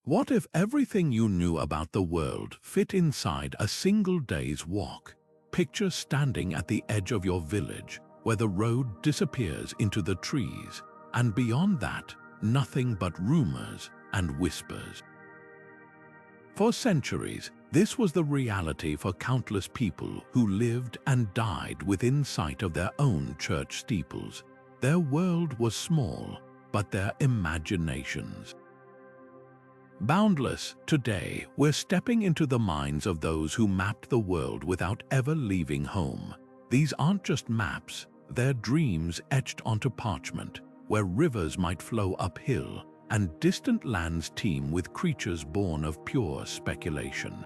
What if everything you knew about the world fit inside a single day's walk? Picture standing at the edge of your village, where the road disappears into the trees, and beyond that, nothing but rumors and whispers. For centuries, this was the reality for countless people who lived and died within sight of their own church steeples. Their world was small, but their imaginations boundless. Today, we're stepping into the minds of those who mapped the world without ever leaving home. These aren't just maps, they're dreams etched onto parchment, where rivers might flow uphill and distant lands teem with creatures born of pure speculation.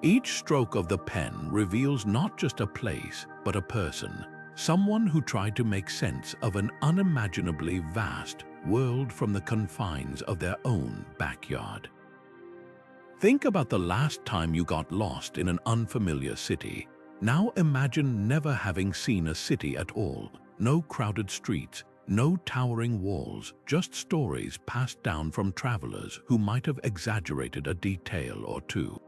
Each stroke of the pen reveals not just a place, but a person, someone who tried to make sense of an unimaginably vast world from the confines of their own backyard. Think about the last time you got lost in an unfamiliar city. Now imagine never having seen a city at all. No crowded streets, no towering walls, just stories passed down from travelers who might have exaggerated a detail or two.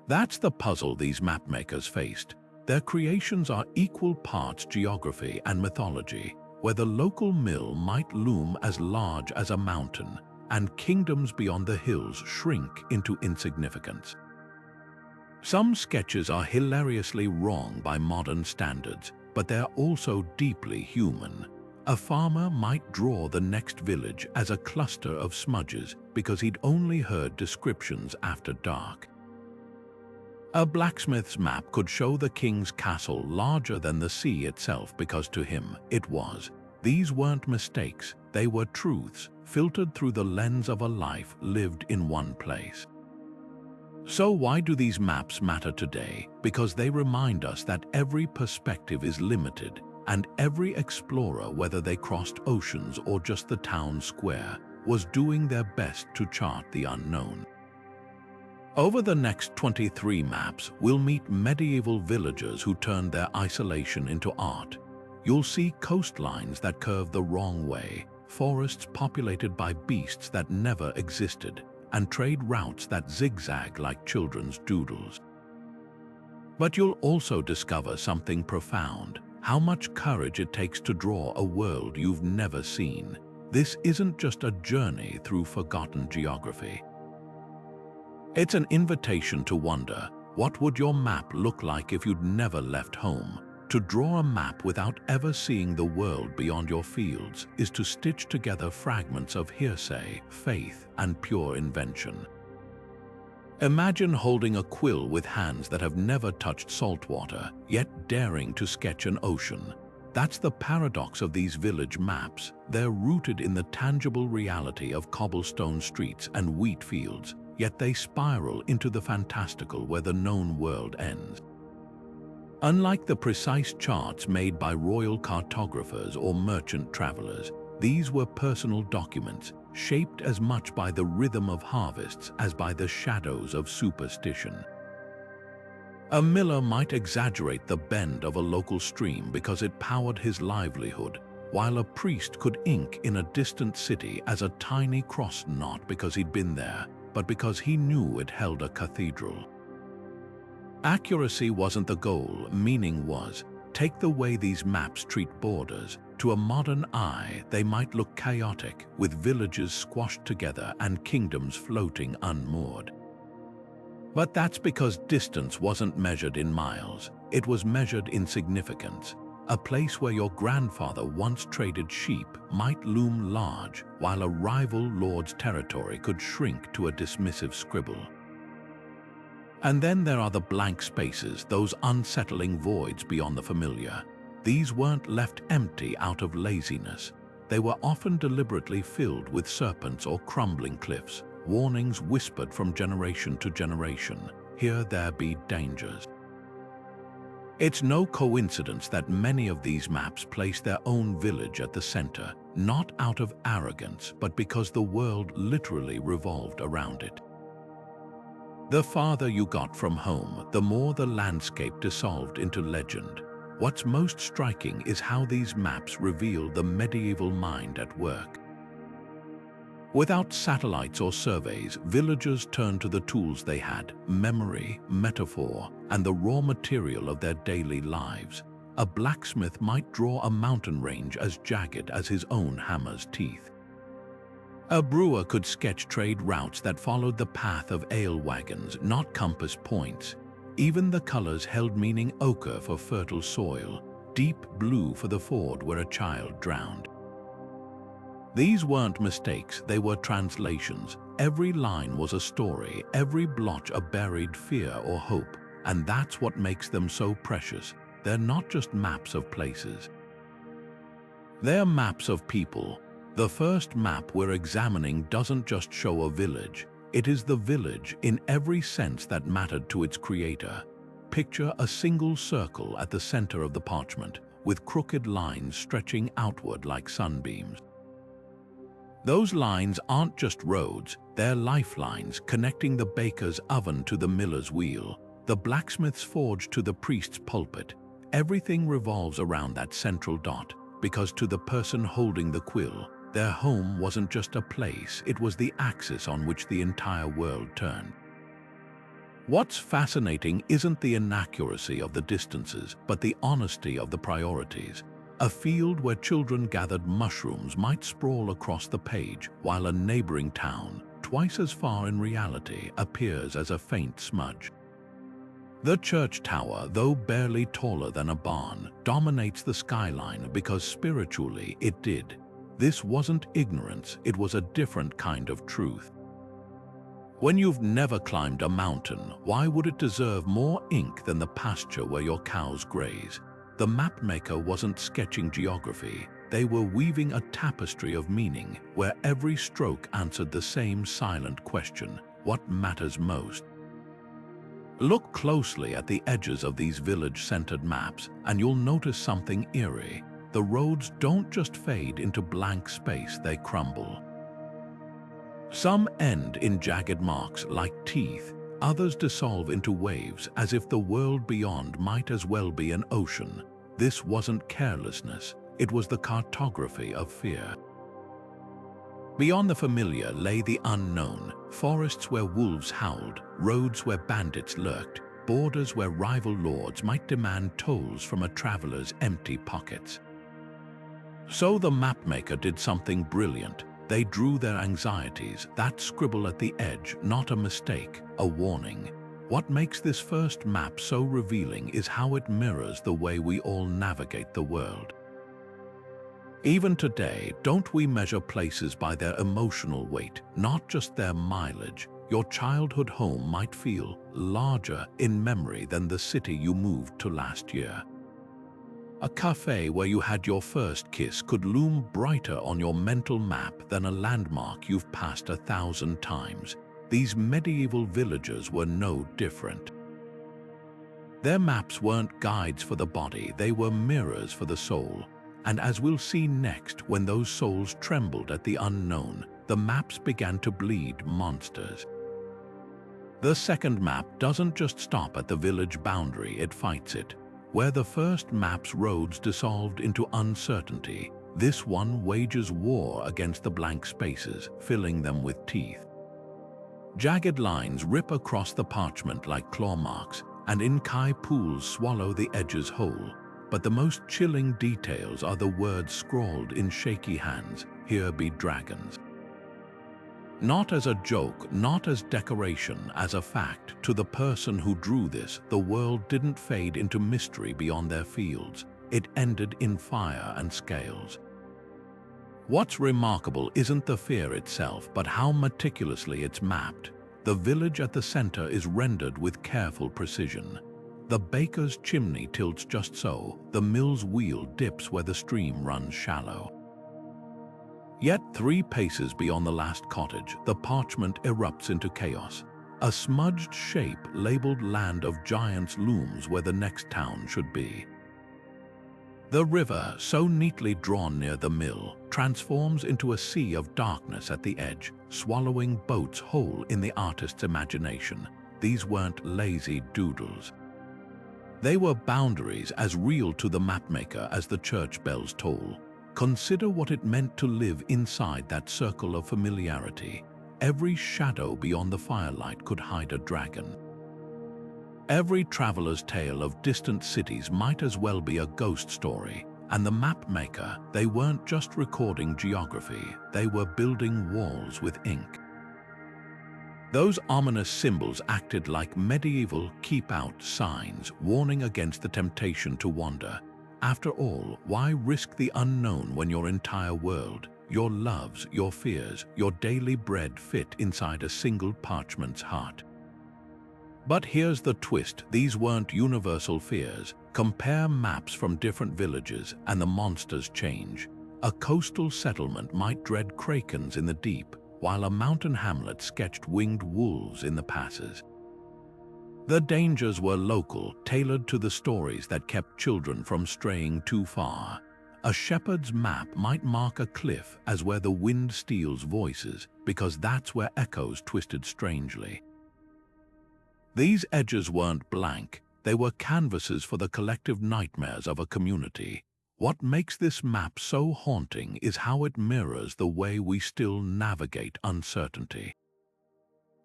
That's the puzzle these mapmakers faced. Their creations are equal parts geography and mythology, where the local mill might loom as large as a mountain, and kingdoms beyond the hills shrink into insignificance. Some sketches are hilariously wrong by modern standards, but they're also deeply human. A farmer might draw the next village as a cluster of smudges because he'd only heard descriptions after dark. A blacksmith's map could show the king's castle larger than the sea itself because to him it was. These weren't mistakes, they were truths, filtered through the lens of a life lived in one place. So why do these maps matter today? Because they remind us that every perspective is limited, and every explorer, whether they crossed oceans or just the town square, was doing their best to chart the unknown. Over the next 23 maps, we'll meet medieval villagers who turned their isolation into art. You'll see coastlines that curve the wrong way, forests populated by beasts that never existed, and trade routes that zigzag like children's doodles. But you'll also discover something profound: how much courage it takes to draw a world you've never seen. This isn't just a journey through forgotten geography. It's an invitation to wonder, what would your map look like if you'd never left home? To draw a map without ever seeing the world beyond your fields is to stitch together fragments of hearsay, faith, and pure invention. Imagine holding a quill with hands that have never touched salt water, yet daring to sketch an ocean. That's the paradox of these village maps. They're rooted in the tangible reality of cobblestone streets and wheat fields, yet they spiral into the fantastical where the known world ends. Unlike the precise charts made by royal cartographers or merchant travelers, these were personal documents, shaped as much by the rhythm of harvests as by the shadows of superstition. A miller might exaggerate the bend of a local stream because it powered his livelihood, while a priest could ink in a distant city as a tiny cross not because he'd been there, but because he knew it held a cathedral. Accuracy wasn't the goal, meaning was. Take the way these maps treat borders. To a modern eye, they might look chaotic, with villages squashed together and kingdoms floating unmoored. But that's because distance wasn't measured in miles, it was measured in significance. A place where your grandfather once traded sheep might loom large, while a rival lord's territory could shrink to a dismissive scribble. And then there are the blank spaces, those unsettling voids beyond the familiar. These weren't left empty out of laziness. They were often deliberately filled with serpents or crumbling cliffs, warnings whispered from generation to generation. Here there be dangers. It's no coincidence that many of these maps place their own village at the center, not out of arrogance, but because the world literally revolved around it. The farther you got from home, the more the landscape dissolved into legend. What's most striking is how these maps reveal the medieval mind at work. Without satellites or surveys, villagers turned to the tools they had: memory, metaphor, and the raw material of their daily lives. A blacksmith might draw a mountain range as jagged as his own hammer's teeth. A brewer could sketch trade routes that followed the path of ale wagons, not compass points. Even the colors held meaning: ochre for fertile soil, deep blue for the ford where a child drowned. These weren't mistakes, they were translations. Every line was a story, every blotch a buried fear or hope, and that's what makes them so precious. They're not just maps of places. They're maps of people. The first map we're examining doesn't just show a village. It is the village in every sense that mattered to its creator. Picture a single circle at the center of the parchment, with crooked lines stretching outward like sunbeams. Those lines aren't just roads, they're lifelines connecting the baker's oven to the miller's wheel, the blacksmith's forge to the priest's pulpit. Everything revolves around that central dot, because to the person holding the quill, their home wasn't just a place, it was the axis on which the entire world turned. What's fascinating isn't the inaccuracy of the distances, but the honesty of the priorities. A field where children gathered mushrooms might sprawl across the page, while a neighboring town, twice as far in reality, appears as a faint smudge. The church tower, though barely taller than a barn, dominates the skyline because spiritually it did. This wasn't ignorance, it was a different kind of truth. When you've never climbed a mountain, why would it deserve more ink than the pasture where your cows graze? The mapmaker wasn't sketching geography, they were weaving a tapestry of meaning, where every stroke answered the same silent question: what matters most? Look closely at the edges of these village-centered maps, and you'll notice something eerie. The roads don't just fade into blank space, they crumble. Some end in jagged marks like teeth, others dissolve into waves as if the world beyond might as well be an ocean. This wasn't carelessness, it was the cartography of fear. Beyond the familiar lay the unknown, forests where wolves howled, roads where bandits lurked, borders where rival lords might demand tolls from a traveler's empty pockets. So the mapmaker did something brilliant. They drew their anxieties, that scribble at the edge, not a mistake, a warning. What makes this first map so revealing is how it mirrors the way we all navigate the world. Even today, don't we measure places by their emotional weight, not just their mileage? Your childhood home might feel larger in memory than the city you moved to last year. A cafe where you had your first kiss could loom brighter on your mental map than a landmark you've passed 1,000 times. These medieval villagers were no different. Their maps weren't guides for the body, they were mirrors for the soul. And as we'll see next, when those souls trembled at the unknown, the maps began to bleed monsters. The second map doesn't just stop at the village boundary, it fights it. Where the first map's roads dissolved into uncertainty, this one wages war against the blank spaces, filling them with teeth. Jagged lines rip across the parchment like claw marks, and in-kai pools swallow the edges whole. But the most chilling details are the words scrawled in shaky hands: "Here be dragons." Not as a joke, not as decoration, as a fact. To the person who drew this, the world didn't fade into mystery beyond their fields. It ended in fire and scales. What's remarkable isn't the fear itself, but how meticulously it's mapped. The village at the center is rendered with careful precision. The baker's chimney tilts just so, the mill's wheel dips where the stream runs shallow. Yet 3 paces beyond the last cottage, the parchment erupts into chaos. A smudged shape labeled Land of Giants looms where the next town should be. The river, so neatly drawn near the mill, transforms into a sea of darkness at the edge, swallowing boats whole in the artist's imagination. These weren't lazy doodles. They were boundaries as real to the mapmaker as the church bells toll. Consider what it meant to live inside that circle of familiarity. Every shadow beyond the firelight could hide a dragon. Every traveler's tale of distant cities might as well be a ghost story. And the mapmaker, they weren't just recording geography, they were building walls with ink. Those ominous symbols acted like medieval keep-out signs, warning against the temptation to wander. After all, why risk the unknown when your entire world, your loves, your fears, your daily bread fit inside a single parchment's heart? But here's the twist, these weren't universal fears. Compare maps from different villages and the monsters change. A coastal settlement might dread krakens in the deep, while a mountain hamlet sketched winged wolves in the passes. The dangers were local, tailored to the stories that kept children from straying too far. A shepherd's map might mark a cliff as where the wind steals voices, because that's where echoes twisted strangely. These edges weren't blank, they were canvases for the collective nightmares of a community. What makes this map so haunting is how it mirrors the way we still navigate uncertainty.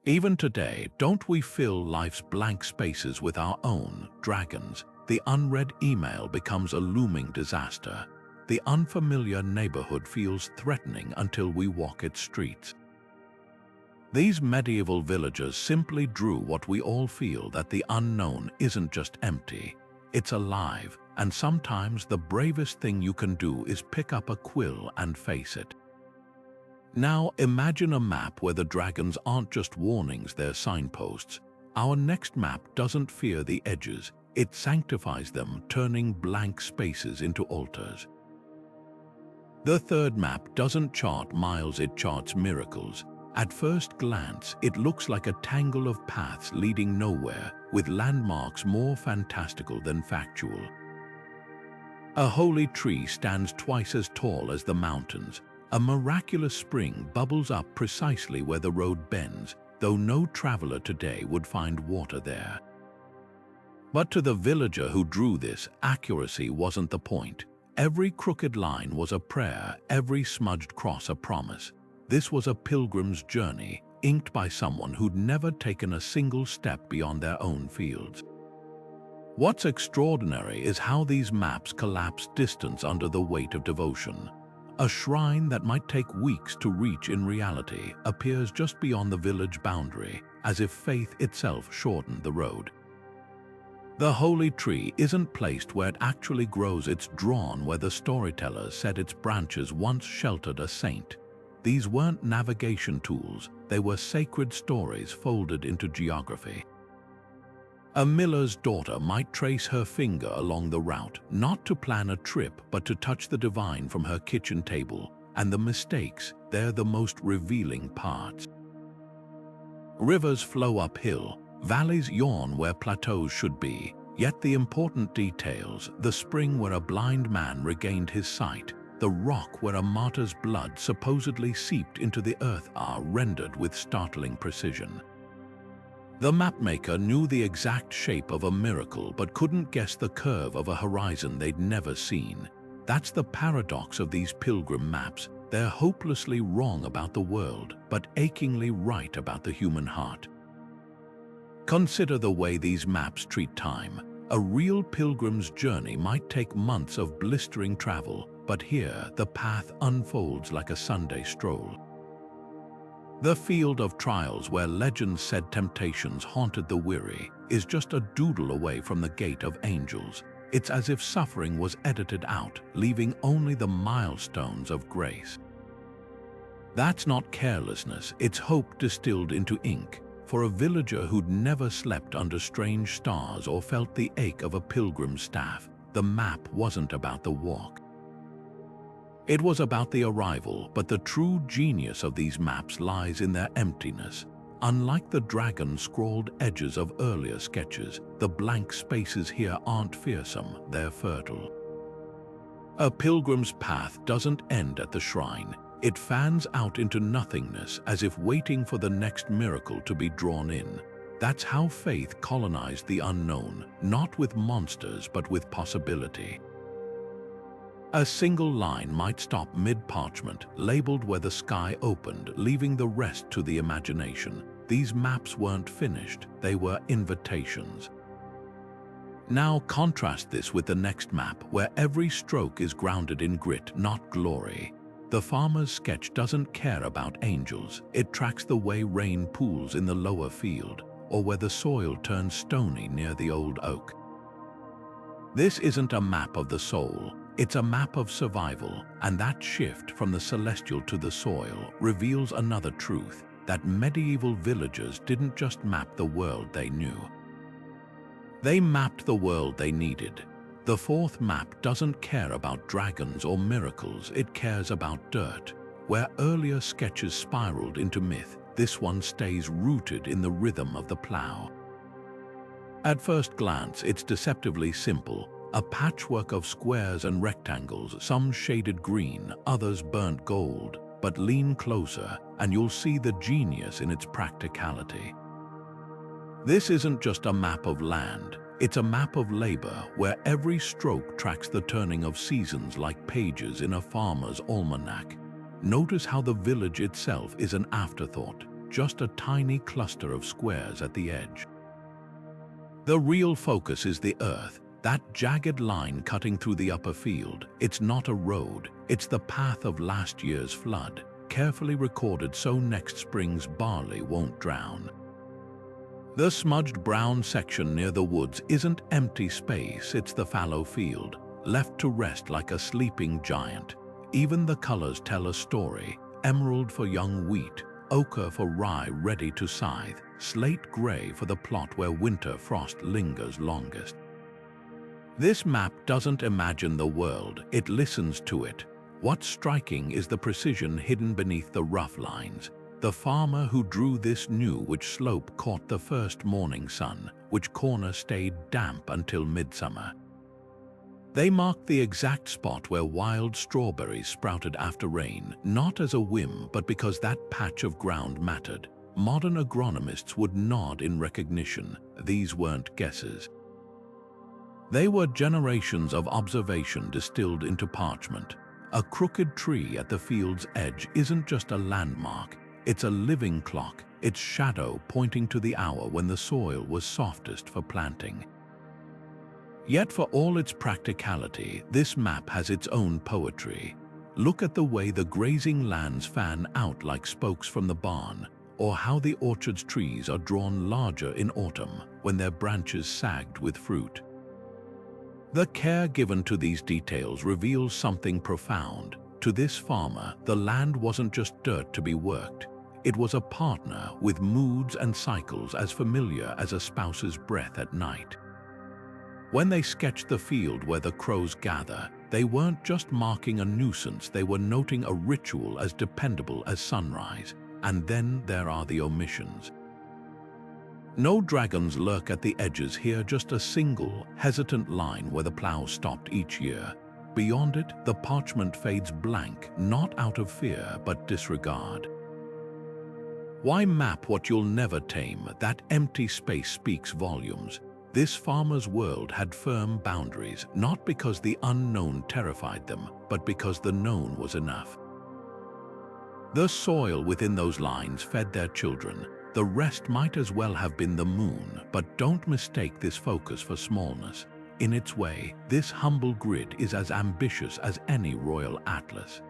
Even today, don't we fill life's blank spaces with our own dragons? The unread email becomes a looming disaster. The unfamiliar neighborhood feels threatening until we walk its streets. These medieval villagers simply drew what we all feel, that the unknown isn't just empty, it's alive, and sometimes the bravest thing you can do is pick up a quill and face it. Now imagine a map where the dragons aren't just warnings, they're signposts. Our next map doesn't fear the edges, it sanctifies them, turning blank spaces into altars. The third map doesn't chart miles, it charts miracles. At first glance, it looks like a tangle of paths leading nowhere, with landmarks more fantastical than factual. A holy tree stands twice as tall as the mountains. A miraculous spring bubbles up precisely where the road bends, though no traveler today would find water there. But to the villager who drew this, accuracy wasn't the point. Every crooked line was a prayer, every smudged cross a promise. This was a pilgrim's journey, inked by someone who'd never taken a single step beyond their own fields. What's extraordinary is how these maps collapse distance under the weight of devotion. A shrine that might take weeks to reach in reality appears just beyond the village boundary, as if faith itself shortened the road. The holy tree isn't placed where it actually grows, it's drawn where the storyteller said its branches once sheltered a saint. These weren't navigation tools, they were sacred stories folded into geography. A miller's daughter might trace her finger along the route, not to plan a trip but to touch the divine from her kitchen table, and the mistakes, they're the most revealing parts. Rivers flow uphill, valleys yawn where plateaus should be, yet the important details, the spring where a blind man regained his sight, the rock where a martyr's blood supposedly seeped into the earth, are rendered with startling precision. The mapmaker knew the exact shape of a miracle but couldn't guess the curve of a horizon they'd never seen. That's the paradox of these pilgrim maps. They're hopelessly wrong about the world, but achingly right about the human heart. Consider the way these maps treat time. A real pilgrim's journey might take months of blistering travel, but here the path unfolds like a Sunday stroll. The field of trials where legends said temptations haunted the weary is just a doodle away from the gate of angels. It's as if suffering was edited out, leaving only the milestones of grace. That's not carelessness, it's hope distilled into ink. For a villager who'd never slept under strange stars or felt the ache of a pilgrim's staff, the map wasn't about the walk. It was about the arrival, but the true genius of these maps lies in their emptiness. Unlike the dragon-scrawled edges of earlier sketches, the blank spaces here aren't fearsome, they're fertile. A pilgrim's path doesn't end at the shrine. It fans out into nothingness as if waiting for the next miracle to be drawn in. That's how faith colonized the unknown, not with monsters but with possibility. A single line might stop mid-parchment, labeled where the sky opened, leaving the rest to the imagination. These maps weren't finished, they were invitations. Now contrast this with the next map, where every stroke is grounded in grit, not glory. The farmer's sketch doesn't care about angels, it tracks the way rain pools in the lower field, or where the soil turns stony near the old oak. This isn't a map of the soul, it's a map of survival, and that shift from the celestial to the soil reveals another truth, that medieval villagers didn't just map the world they knew. They mapped the world they needed. The fourth map doesn't care about dragons or miracles, it cares about dirt. Where earlier sketches spiraled into myth, this one stays rooted in the rhythm of the plow. At first glance, it's deceptively simple. A patchwork of squares and rectangles, some shaded green, others burnt gold. But lean closer, and you'll see the genius in its practicality. This isn't just a map of land, it's a map of labor where every stroke tracks the turning of seasons like pages in a farmer's almanac. Notice how the village itself is an afterthought, just a tiny cluster of squares at the edge. The real focus is the earth, that jagged line cutting through the upper field. It's not a road, it's the path of last year's flood, carefully recorded so next spring's barley won't drown. The smudged brown section near the woods isn't empty space, it's the fallow field, left to rest like a sleeping giant. Even the colors tell a story: emerald for young wheat, ochre for rye ready to scythe, slate gray for the plot where winter frost lingers longest. This map doesn't imagine the world, it listens to it. What's striking is the precision hidden beneath the rough lines. The farmer who drew this knew which slope caught the first morning sun, which corner stayed damp until midsummer. They marked the exact spot where wild strawberries sprouted after rain, not as a whim, but because that patch of ground mattered. Modern agronomists would nod in recognition. These weren't guesses. They were generations of observation distilled into parchment. A crooked tree at the field's edge isn't just a landmark, it's a living clock, its shadow pointing to the hour when the soil was softest for planting. Yet for all its practicality, this map has its own poetry. Look at the way the grazing lands fan out like spokes from the barn, or how the orchard's trees are drawn larger in autumn when their branches sagged with fruit. The care given to these details reveals something profound. To this farmer, the land wasn't just dirt to be worked. It was a partner with moods and cycles as familiar as a spouse's breath at night. When they sketched the field where the crows gather, they weren't just marking a nuisance, they were noting a ritual as dependable as sunrise. And then there are the omissions. No dragons lurk at the edges here, just a single, hesitant line where the plow stopped each year. Beyond it, the parchment fades blank, not out of fear, but disregard. Why map what you'll never tame? That empty space speaks volumes. This farmer's world had firm boundaries, not because the unknown terrified them, but because the known was enough. The soil within those lines fed their children. The rest might as well have been the moon, but don't mistake this focus for smallness. In its way, this humble grid is as ambitious as any royal atlas.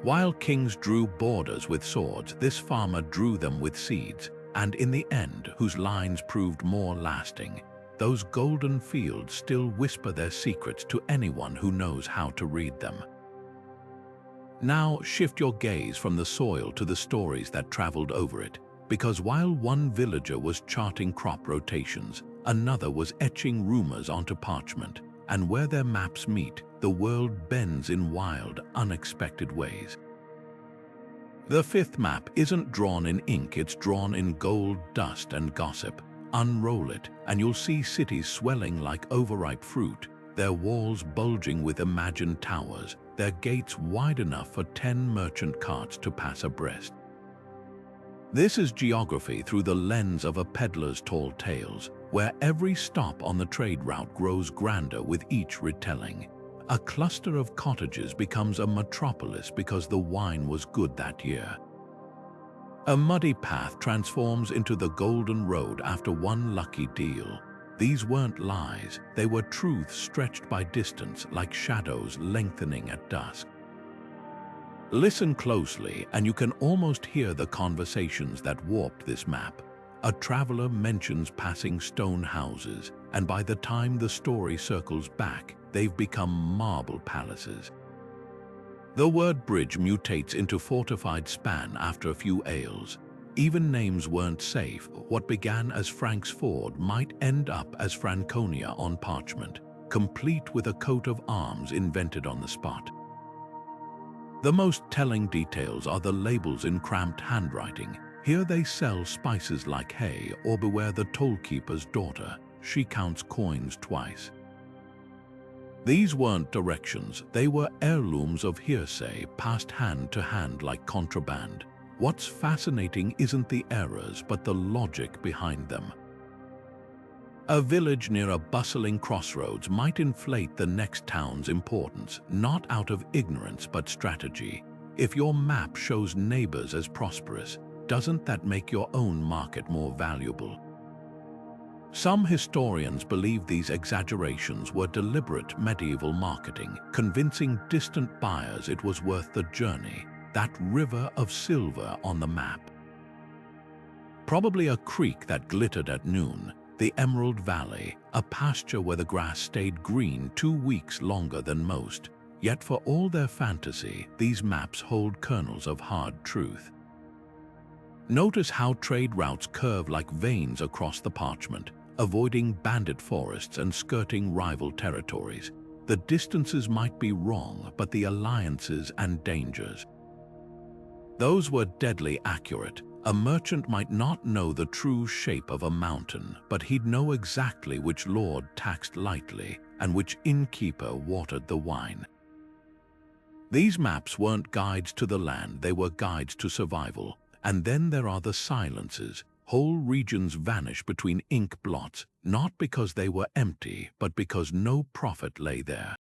While kings drew borders with swords, this farmer drew them with seeds, and in the end, whose lines proved more lasting. Those golden fields still whisper their secrets to anyone who knows how to read them. Now shift your gaze from the soil to the stories that traveled over it, because while one villager was charting crop rotations, another was etching rumors onto parchment, and where their maps meet, the world bends in wild, unexpected ways. The fifth map isn't drawn in ink, it's drawn in gold, dust, and gossip. Unroll it, and you'll see cities swelling like overripe fruit, their walls bulging with imagined towers, their gates wide enough for 10 merchant carts to pass abreast. This is geography through the lens of a peddler's tall tales, where every stop on the trade route grows grander with each retelling. A cluster of cottages becomes a metropolis because the wine was good that year. A muddy path transforms into the golden road after one lucky deal. These weren't lies, they were truths stretched by distance like shadows lengthening at dusk. Listen closely and you can almost hear the conversations that warped this map. A traveler mentions passing stone houses, and by the time the story circles back, they've become marble palaces. The word bridge mutates into fortified span after a few ales. Even names weren't safe. What began as Frank's Ford might end up as Franconia on parchment, complete with a coat of arms invented on the spot. The most telling details are the labels in cramped handwriting. Here they sell spices like hay, or beware the tollkeeper's daughter. She counts coins twice. These weren't directions, they were heirlooms of hearsay passed hand to hand like contraband. What's fascinating isn't the errors, but the logic behind them. A village near a bustling crossroads might inflate the next town's importance, not out of ignorance but strategy. If your map shows neighbors as prosperous, doesn't that make your own market more valuable? Some historians believe these exaggerations were deliberate medieval marketing, convincing distant buyers it was worth the journey, that river of silver on the map. Probably a creek that glittered at noon, the Emerald Valley, a pasture where the grass stayed green 2 weeks longer than most. Yet for all their fantasy, these maps hold kernels of hard truth. Notice how trade routes curve like veins across the parchment, avoiding bandit forests and skirting rival territories. The distances might be wrong, but the alliances and dangers, those were deadly accurate. A merchant might not know the true shape of a mountain, but he'd know exactly which lord taxed lightly and which innkeeper watered the wine. These maps weren't guides to the land, they were guides to survival. And then there are the silences. Whole regions vanish between ink blots, not because they were empty, but because no prophet lay there.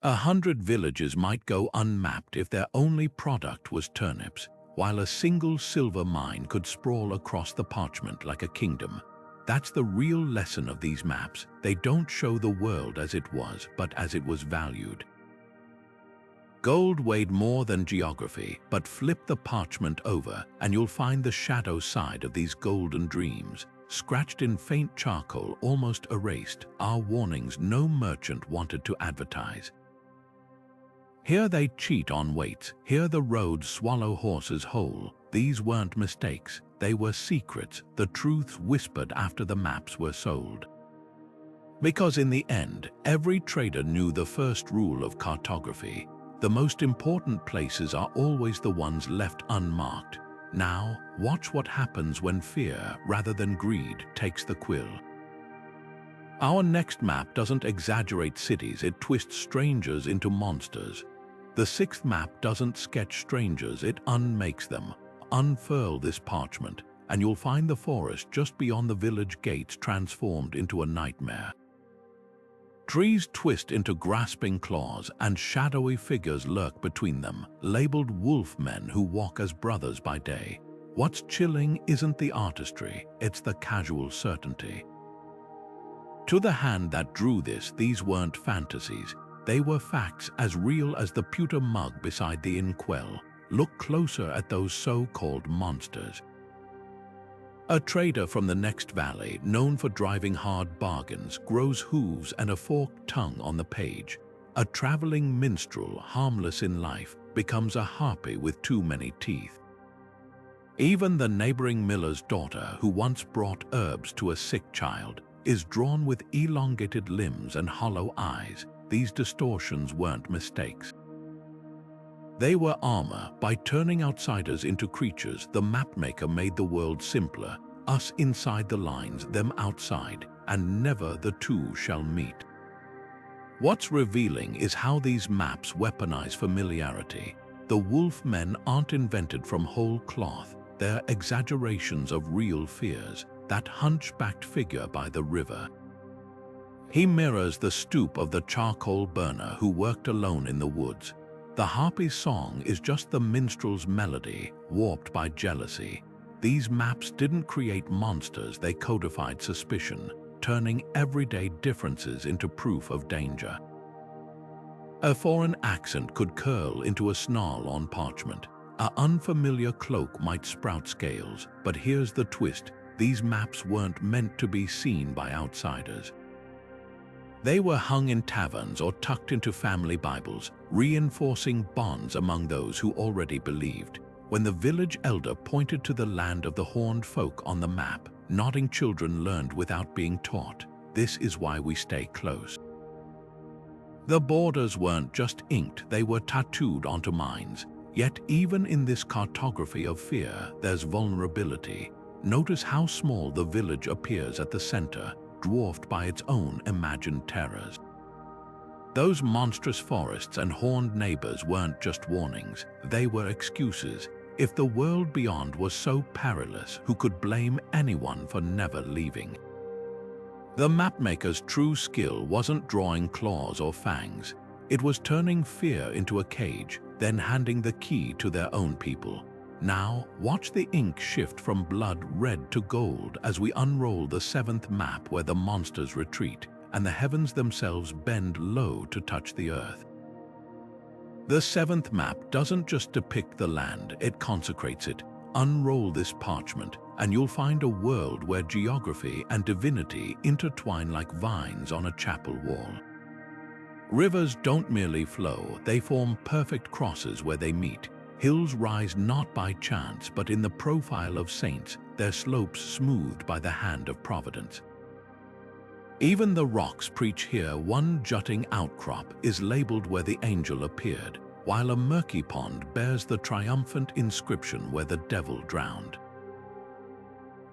100 villages might go unmapped if their only product was turnips, while a single silver mine could sprawl across the parchment like a kingdom. That's the real lesson of these maps. They don't show the world as it was, but as it was valued. Gold weighed more than geography, but flip the parchment over and you'll find the shadow side of these golden dreams. Scratched in faint charcoal, almost erased, are warnings no merchant wanted to advertise. Here they cheat on weights, here the roads swallow horses whole. These weren't mistakes, they were secrets, the truths whispered after the maps were sold. Because in the end, every trader knew the first rule of cartography. The most important places are always the ones left unmarked. Now, watch what happens when fear, rather than greed, takes the quill. Our next map doesn't exaggerate cities, it twists strangers into monsters. The 6th map doesn't sketch strangers, it unmakes them. Unfurl this parchment, and you'll find the forest just beyond the village gates transformed into a nightmare. Trees twist into grasping claws, and shadowy figures lurk between them, labeled wolf men who walk as brothers by day. What's chilling isn't the artistry, it's the casual certainty. To the hand that drew this, these weren't fantasies. They were facts as real as the pewter mug beside the inkwell. Look closer at those so-called monsters. A trader from the next valley, known for driving hard bargains, grows hooves and a forked tongue on the page. A traveling minstrel, harmless in life, becomes a harpy with too many teeth. Even the neighboring miller's daughter, who once brought herbs to a sick child, is drawn with elongated limbs and hollow eyes. These distortions weren't mistakes. They were armor. By turning outsiders into creatures, the mapmaker made the world simpler. Us inside the lines, them outside, and never the two shall meet. What's revealing is how these maps weaponize familiarity. The wolf men aren't invented from whole cloth. They're exaggerations of real fears. That hunchbacked figure by the river, He mirrors the stoop of the charcoal burner who worked alone in the woods. The harpy's song is just the minstrel's melody, warped by jealousy. These maps didn't create monsters, they codified suspicion, turning everyday differences into proof of danger. A foreign accent could curl into a snarl on parchment. An unfamiliar cloak might sprout scales, but here's the twist: these maps weren't meant to be seen by outsiders. They were hung in taverns or tucked into family Bibles, reinforcing bonds among those who already believed. When the village elder pointed to the land of the horned folk on the map, nodding children learned without being taught. This is why we stay close. The borders weren't just inked, they were tattooed onto minds. Yet even in this cartography of fear, there's vulnerability. Notice how small the village appears at the center, dwarfed by its own imagined terrors. Those monstrous forests and horned neighbors weren't just warnings, they were excuses. If the world beyond was so perilous, who could blame anyone for never leaving? The mapmaker's true skill wasn't drawing claws or fangs. It was turning fear into a cage, then handing the key to their own people. Now, watch the ink shift from blood red to gold as we unroll the seventh map where the monsters retreat, and the heavens themselves bend low to touch the earth. The seventh map doesn't just depict the land, it consecrates it. Unroll this parchment, and you'll find a world where geography and divinity intertwine like vines on a chapel wall. Rivers don't merely flow, they form perfect crosses where they meet. Hills rise not by chance, but in the profile of saints, their slopes smoothed by the hand of providence. Even the rocks preach here. One jutting outcrop is labeled where the angel appeared, while a murky pond bears the triumphant inscription where the devil drowned.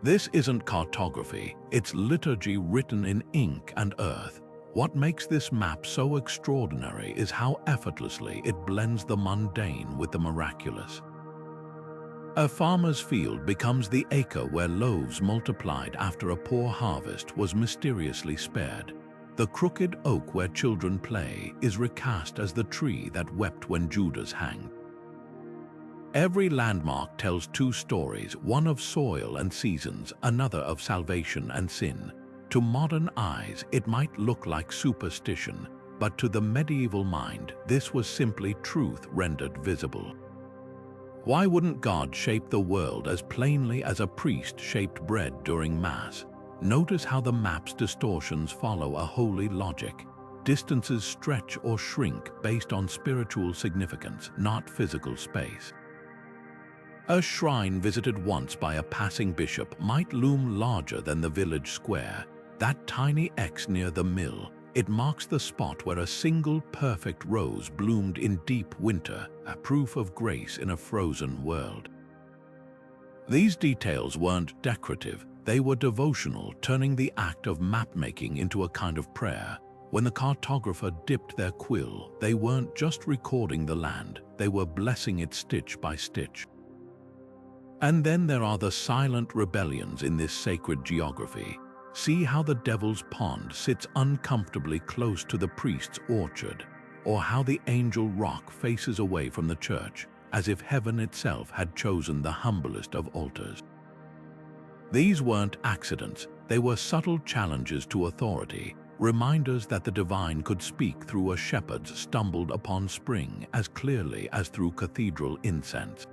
This isn't cartography, it's liturgy written in ink and earth. What makes this map so extraordinary is how effortlessly it blends the mundane with the miraculous. A farmer's field becomes the acre where loaves multiplied after a poor harvest was mysteriously spared. The crooked oak where children play is recast as the tree that wept when Judas hanged. Every landmark tells two stories, one of soil and seasons, another of salvation and sin. To modern eyes, it might look like superstition, but to the medieval mind, this was simply truth rendered visible. Why wouldn't God shape the world as plainly as a priest shaped bread during Mass? Notice how the map's distortions follow a holy logic. Distances stretch or shrink based on spiritual significance, not physical space. A shrine visited once by a passing bishop might loom larger than the village square. That tiny X near the mill, it marks the spot where a single perfect rose bloomed in deep winter, a proof of grace in a frozen world. These details weren't decorative, they were devotional, turning the act of mapmaking into a kind of prayer. When the cartographer dipped their quill, they weren't just recording the land, they were blessing it stitch by stitch. And then there are the silent rebellions in this sacred geography. See how the Devil's Pond sits uncomfortably close to the priest's orchard, or how the Angel Rock faces away from the church, as if heaven itself had chosen the humblest of altars. These weren't accidents, they were subtle challenges to authority, reminders that the divine could speak through a shepherd's stumbled upon spring as clearly as through cathedral incense.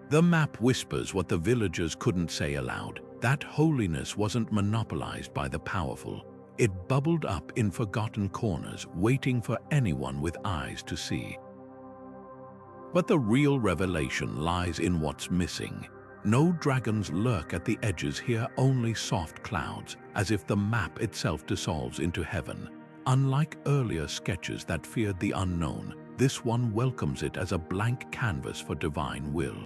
The map whispers what the villagers couldn't say aloud. That holiness wasn't monopolized by the powerful. It bubbled up in forgotten corners, waiting for anyone with eyes to see. But the real revelation lies in what's missing. No dragons lurk at the edges here, only soft clouds, as if the map itself dissolves into heaven. Unlike earlier sketches that feared the unknown, this one welcomes it as a blank canvas for divine will.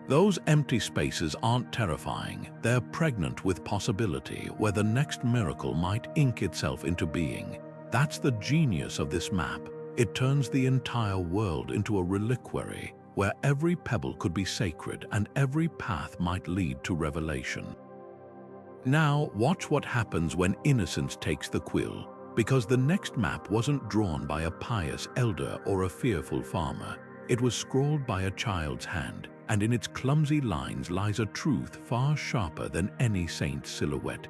Those empty spaces aren't terrifying, they're pregnant with possibility, where the next miracle might ink itself into being. That's the genius of this map. It turns the entire world into a reliquary, where every pebble could be sacred and every path might lead to revelation. Now watch what happens when innocence takes the quill, because the next map wasn't drawn by a pious elder or a fearful farmer. It was scrawled by a child's hand, and in its clumsy lines lies a truth far sharper than any saint's silhouette.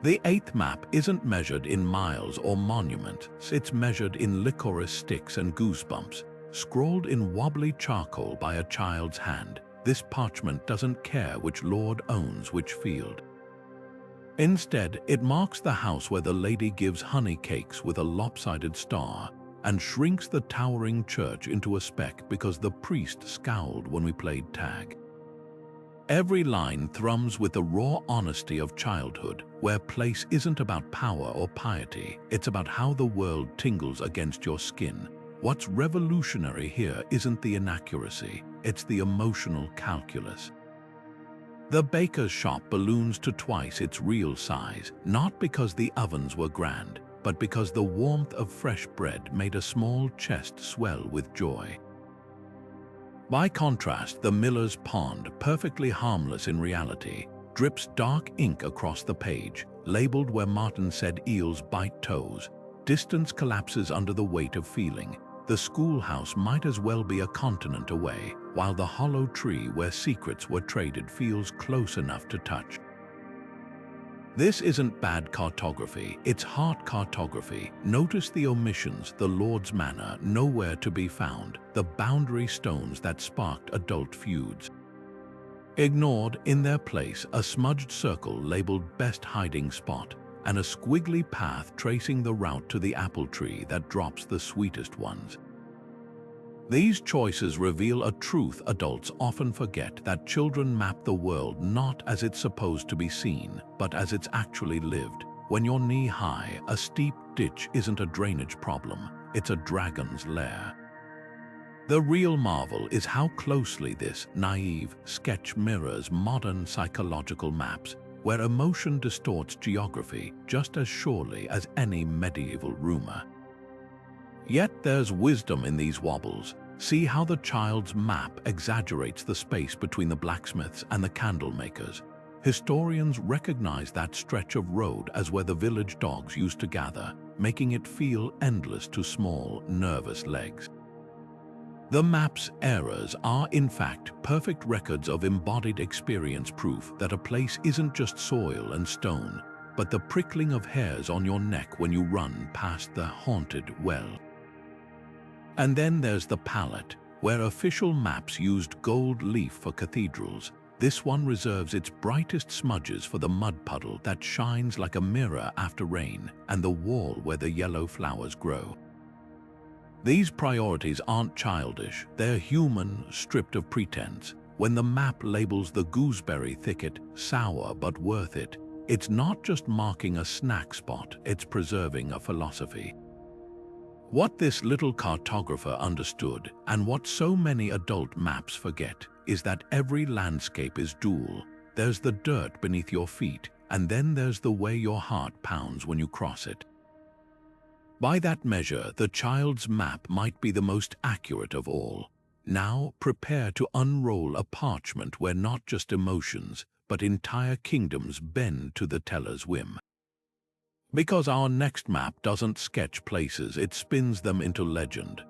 The eighth map isn't measured in miles or monuments, it's measured in licorice sticks and goosebumps, scrawled in wobbly charcoal by a child's hand. This parchment doesn't care which lord owns which field. Instead, it marks the house where the lady gives honey cakes with a lopsided star and shrinks the towering church into a speck because the priest scowled when we played tag. Every line thrums with the raw honesty of childhood, where place isn't about power or piety, it's about how the world tingles against your skin. What's revolutionary here isn't the inaccuracy, it's the emotional calculus. The baker's shop balloons to twice its real size, not because the ovens were grand, but because the warmth of fresh bread made a small chest swell with joy. By contrast, the miller's pond, perfectly harmless in reality, drips dark ink across the page, labeled where Martin said eels bite toes. Distance collapses under the weight of feeling. The schoolhouse might as well be a continent away, while the hollow tree where secrets were traded feels close enough to touch. This isn't bad cartography, it's heart cartography. Notice the omissions, the Lord's Manor, nowhere to be found, the boundary stones that sparked adult feuds. Ignored, in their place, a smudged circle labeled best hiding spot, and a squiggly path tracing the route to the apple tree that drops the sweetest ones. These choices reveal a truth adults often forget, that children map the world not as it's supposed to be seen, but as it's actually lived. When you're knee-high, a steep ditch isn't a drainage problem, it's a dragon's lair. The real marvel is how closely this naive sketch mirrors modern psychological maps, where emotion distorts geography just as surely as any medieval rumor. Yet there's wisdom in these wobbles. See how the child's map exaggerates the space between the blacksmiths and the candle makers. Historians recognize that stretch of road as where the village dogs used to gather, making it feel endless to small, nervous legs. The map's errors are, in fact, perfect records of embodied experience, proof that a place isn't just soil and stone, but the prickling of hairs on your neck when you run past the haunted well. And then there's the palette, where official maps used gold leaf for cathedrals. This one reserves its brightest smudges for the mud puddle that shines like a mirror after rain, and the wall where the yellow flowers grow. These priorities aren't childish, they're human, stripped of pretense. When the map labels the gooseberry thicket sour but worth it, it's not just marking a snack spot, it's preserving a philosophy. What this little cartographer understood, and what so many adult maps forget, is that every landscape is dual. There's the dirt beneath your feet, and then there's the way your heart pounds when you cross it. By that measure, the child's map might be the most accurate of all. Now prepare to unroll a parchment where not just emotions, but entire kingdoms bend to the teller's whim. Because our next map doesn't sketch places, it spins them into legend.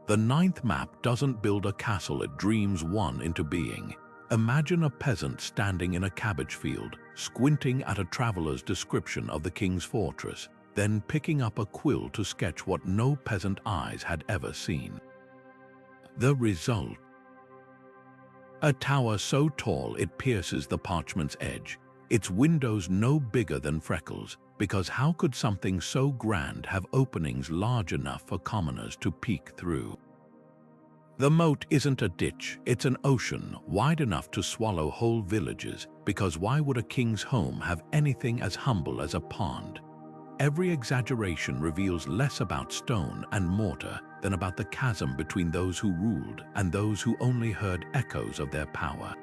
The ninth map doesn't build a castle, it dreams one into being. Imagine a peasant standing in a cabbage field, squinting at a traveler's description of the king's fortress, then picking up a quill to sketch what no peasant eyes had ever seen. The result: a tower so tall it pierces the parchment's edge, its windows no bigger than freckles, because how could something so grand have openings large enough for commoners to peek through? The moat isn't a ditch, it's an ocean wide enough to swallow whole villages, because why would a king's home have anything as humble as a pond? Every exaggeration reveals less about stone and mortar than about the chasm between those who ruled and those who only heard echoes of their power.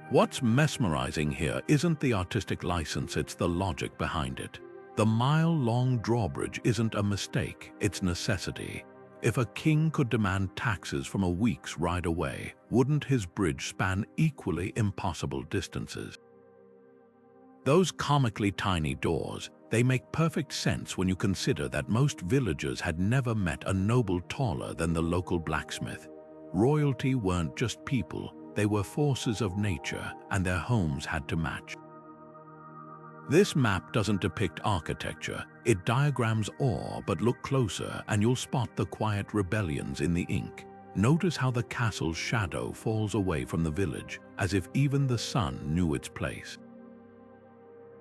What's mesmerizing here isn't the artistic license, it's the logic behind it. The mile-long drawbridge isn't a mistake, it's necessity. If a king could demand taxes from a week's ride away, wouldn't his bridge span equally impossible distances? Those comically tiny doors, they make perfect sense when you consider that most villagers had never met a noble taller than the local blacksmith. Royalty weren't just people, they were forces of nature, and their homes had to match. This map doesn't depict architecture, it diagrams awe, but look closer and you'll spot the quiet rebellions in the ink. Notice how the castle's shadow falls away from the village, as if even the sun knew its place.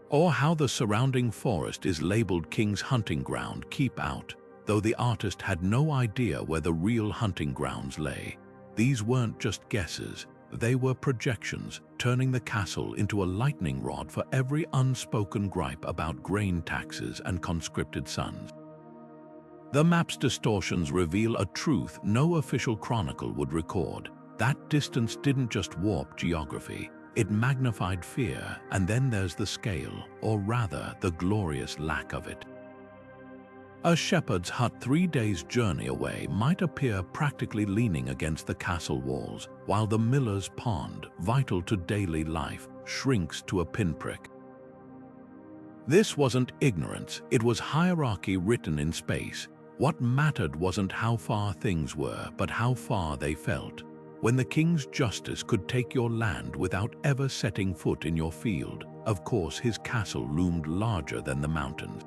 Or how the surrounding forest is labeled King's Hunting Ground, keep out, though the artist had no idea where the real hunting grounds lay. These weren't just guesses, they were projections, turning the castle into a lightning rod for every unspoken gripe about grain taxes and conscripted sons. The map's distortions reveal a truth no official chronicle would record. That distance didn't just warp geography, it magnified fear, and then there's the scale, or rather, the glorious lack of it. A shepherd's hut 3 days' journey away might appear practically leaning against the castle walls, while the miller's pond, vital to daily life, shrinks to a pinprick. This wasn't ignorance, it was hierarchy written in space. What mattered wasn't how far things were, but how far they felt. When the king's justice could take your land without ever setting foot in your field, of course his castle loomed larger than the mountains.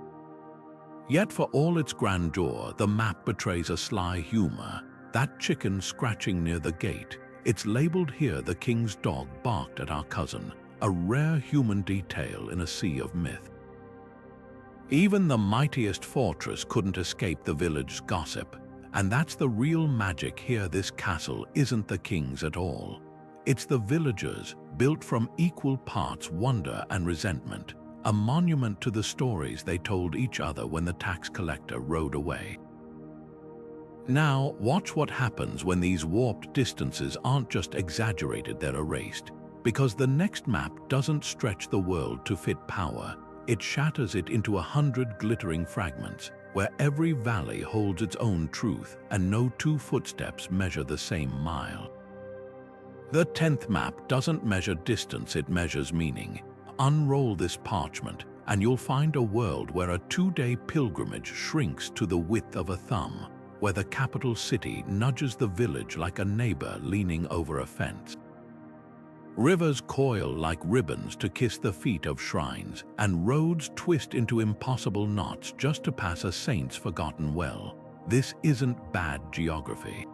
Yet for all its grandeur, the map betrays a sly humor. That chicken scratching near the gate, it's labeled here the king's dog barked at our cousin, a rare human detail in a sea of myth. Even the mightiest fortress couldn't escape the village's gossip. And that's the real magic here. This castle isn't the king's at all. It's the villagers, built from equal parts wonder and resentment, a monument to the stories they told each other when the tax collector rode away. Now, watch what happens when these warped distances aren't just exaggerated, they're erased. Because the next map doesn't stretch the world to fit power, it shatters it into 100 glittering fragments, where every valley holds its own truth and no two footsteps measure the same mile. The 10th map doesn't measure distance, it measures meaning. Unroll this parchment and you'll find a world where a 2-day pilgrimage shrinks to the width of a thumb, where the capital city nudges the village like a neighbor leaning over a fence. Rivers coil like ribbons to kiss the feet of shrines, and roads twist into impossible knots just to pass a saint's forgotten well. This isn't bad geography.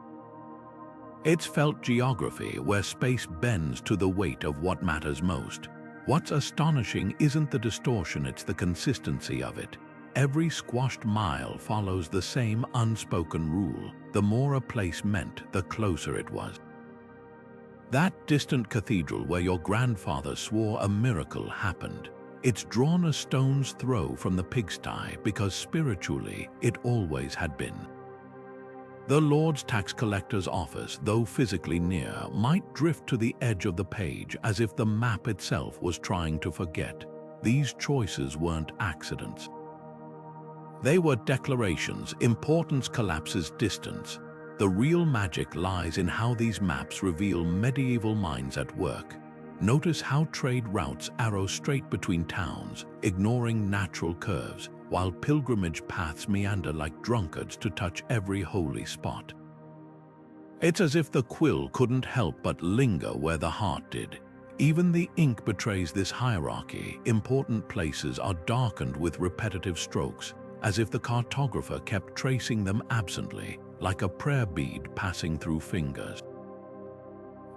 It's felt geography, where space bends to the weight of what matters most. What's astonishing isn't the distortion, it's the consistency of it. Every squashed mile follows the same unspoken rule. The more a place meant, the closer it was. That distant cathedral where your grandfather swore a miracle happened, it's drawn a stone's throw from the pigsty because spiritually it always had been. The Lord's tax collector's office, though physically near, might drift to the edge of the page as if the map itself was trying to forget. These choices weren't accidents. They were declarations. Importance collapses distance. The real magic lies in how these maps reveal medieval minds at work. Notice how trade routes arrow straight between towns, ignoring natural curves, while pilgrimage paths meander like drunkards to touch every holy spot. It's as if the quill couldn't help but linger where the heart did. Even the ink betrays this hierarchy. Important places are darkened with repetitive strokes, as if the cartographer kept tracing them absently, like a prayer bead passing through fingers.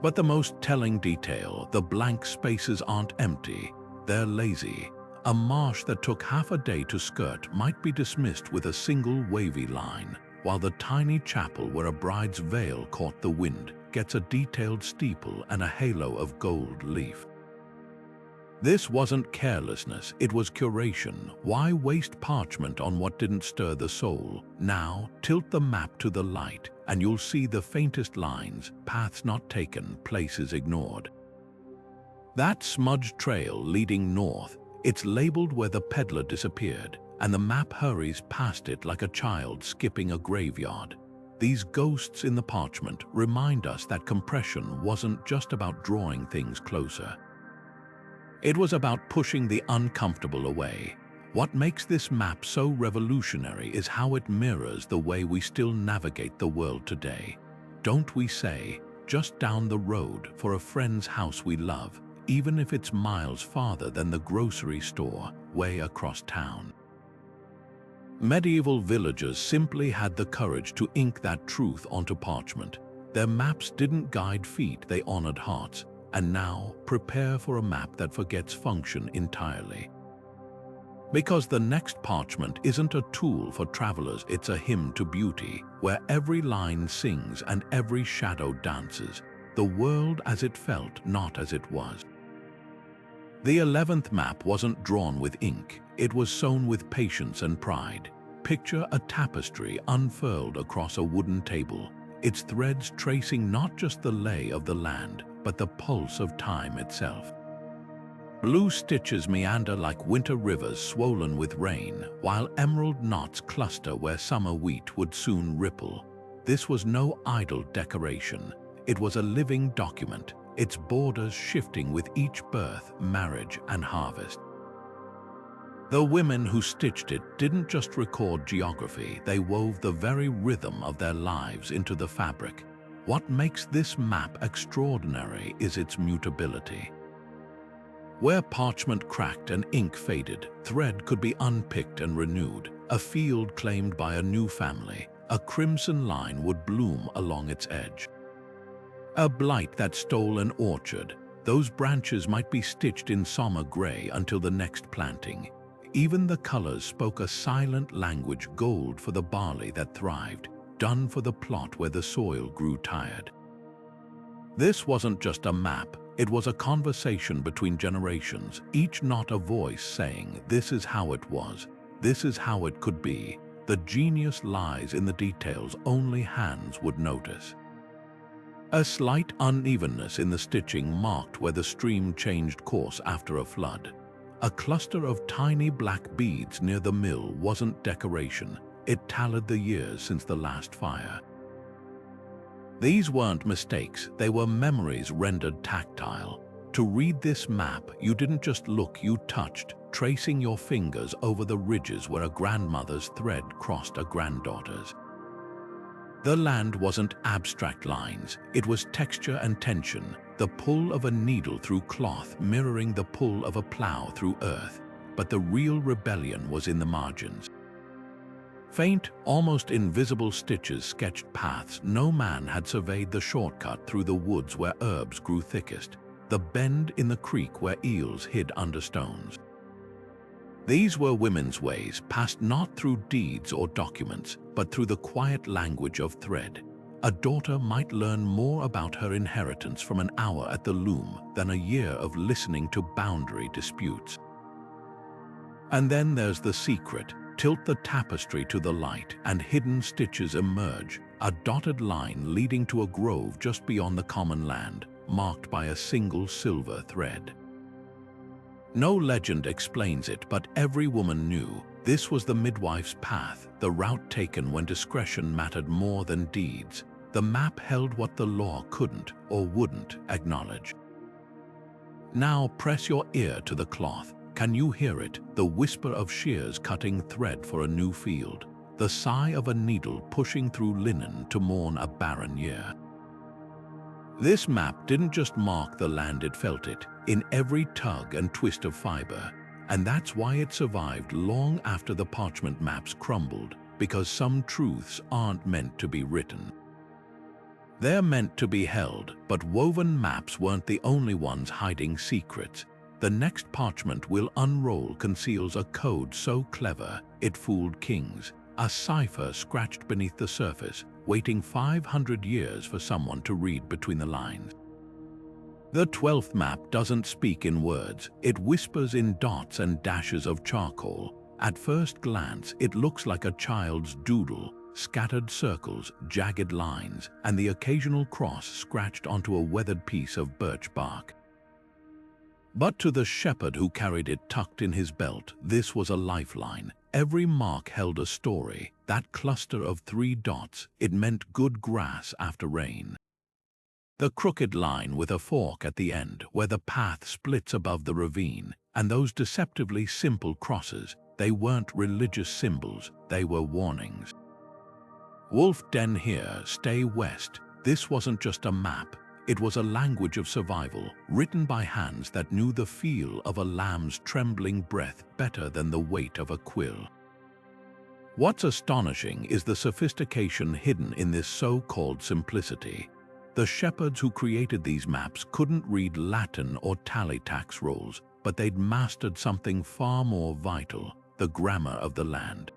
But the most telling detail, the blank spaces aren't empty, they're lazy. A marsh that took half a day to skirt might be dismissed with a single wavy line, while the tiny chapel where a bride's veil caught the wind gets a detailed steeple and a halo of gold leaf. This wasn't carelessness, it was curation. Why waste parchment on what didn't stir the soul? Now, tilt the map to the light, and you'll see the faintest lines, paths not taken, places ignored. That smudged trail leading north, it's labeled where the peddler disappeared, and the map hurries past it like a child skipping a graveyard. These ghosts in the parchment remind us that compression wasn't just about drawing things closer. It was about pushing the uncomfortable away. What makes this map so revolutionary is how it mirrors the way we still navigate the world today. Don't we say, just down the road for a friend's house we love, even if it's miles farther than the grocery store way across town? Medieval villagers simply had the courage to ink that truth onto parchment. Their maps didn't guide feet, they honored hearts. And now, prepare for a map that forgets function entirely. Because the next parchment isn't a tool for travelers, it's a hymn to beauty, where every line sings and every shadow dances, the world as it felt, not as it was. The 11th map wasn't drawn with ink, it was sewn with patience and pride. Picture a tapestry unfurled across a wooden table, its threads tracing not just the lay of the land, but the pulse of time itself. Blue stitches meander like winter rivers swollen with rain, while emerald knots cluster where summer wheat would soon ripple. This was no idle decoration. It was a living document, its borders shifting with each birth, marriage, and harvest. The women who stitched it didn't just record geography, they wove the very rhythm of their lives into the fabric. What makes this map extraordinary is its mutability. Where parchment cracked and ink faded, thread could be unpicked and renewed. A field claimed by a new family, a crimson line would bloom along its edge. A blight that stole an orchard, those branches might be stitched in somber gray until the next planting. Even the colors spoke a silent language, gold for the barley that thrived, dun for the plot where the soil grew tired. This wasn't just a map, it was a conversation between generations, each knot a voice saying, this is how it was, this is how it could be. The genius lies in the details only hands would notice. A slight unevenness in the stitching marked where the stream changed course after a flood. A cluster of tiny black beads near the mill wasn't decoration, it tallied the years since the last fire. These weren't mistakes, they were memories rendered tactile. To read this map, you didn't just look, you touched, tracing your fingers over the ridges where a grandmother's thread crossed a granddaughter's. The land wasn't abstract lines, it was texture and tension, the pull of a needle through cloth mirroring the pull of a plow through earth. But the real rebellion was in the margins. Faint, almost invisible stitches sketched paths. No man had surveyed the shortcut through the woods where herbs grew thickest, the bend in the creek where eels hid under stones. These were women's ways, passed not through deeds or documents, but through the quiet language of thread. A daughter might learn more about her inheritance from an hour at the loom than a year of listening to boundary disputes. And then there's the secret. Tilt the tapestry to the light and hidden stitches emerge, a dotted line leading to a grove just beyond the common land, marked by a single silver thread. No legend explains it, but every woman knew this was the midwife's path, the route taken when discretion mattered more than deeds. The map held what the law couldn't or wouldn't acknowledge. Now press your ear to the cloth. Can you hear it? The whisper of shears cutting thread for a new field. The sigh of a needle pushing through linen to mourn a barren year. This map didn't just mark the land, it felt it, in every tug and twist of fiber. And that's why it survived long after the parchment maps crumbled, because some truths aren't meant to be written. They're meant to be held, but woven maps weren't the only ones hiding secrets. The next parchment we'll unroll conceals a code so clever it fooled kings, a cipher scratched beneath the surface, waiting 500 years for someone to read between the lines. The 12th map doesn't speak in words, it whispers in dots and dashes of charcoal. At first glance, it looks like a child's doodle, scattered circles, jagged lines, and the occasional cross scratched onto a weathered piece of birch bark. But to the shepherd who carried it tucked in his belt, this was a lifeline. Every mark held a story. That cluster of 3 dots, it meant good grass after rain. The crooked line with a fork at the end where the path splits above the ravine, and those deceptively simple crosses, they weren't religious symbols, they were warnings. Wolf Den here, stay west. This wasn't just a map, it was a language of survival, written by hands that knew the feel of a lamb's trembling breath better than the weight of a quill. What's astonishing is the sophistication hidden in this so-called simplicity. The shepherds who created these maps couldn't read Latin or tally tax rolls, but they'd mastered something far more vital, the grammar of the land.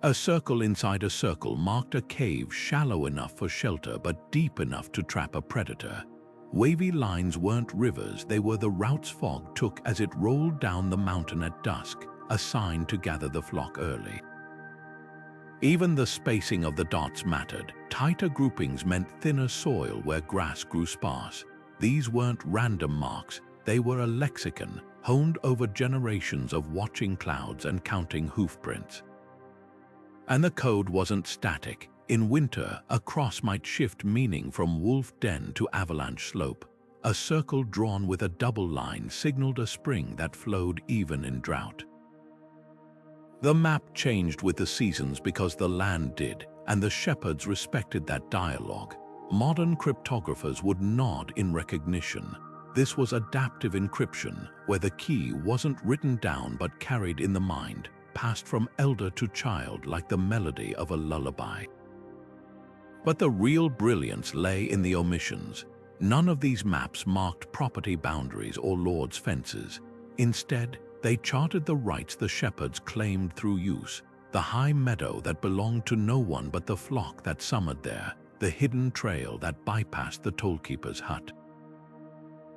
A circle inside a circle marked a cave shallow enough for shelter but deep enough to trap a predator. Wavy lines weren't rivers, they were the routes fog took as it rolled down the mountain at dusk, a sign to gather the flock early. Even the spacing of the dots mattered. Tighter groupings meant thinner soil where grass grew sparse. These weren't random marks, they were a lexicon, honed over generations of watching clouds and counting hoofprints. And the code wasn't static. In winter, a cross might shift meaning from wolf den to avalanche slope. A circle drawn with a double line signaled a spring that flowed even in drought. The map changed with the seasons because the land did, and the shepherds respected that dialogue. Modern cryptographers would nod in recognition. This was adaptive encryption, where the key wasn't written down but carried in the mind, passed from elder to child like the melody of a lullaby. But the real brilliance lay in the omissions. None of these maps marked property boundaries or lord's fences. Instead, they charted the rights the shepherds claimed through use, the high meadow that belonged to no one but the flock that summered there, the hidden trail that bypassed the tollkeeper's hut.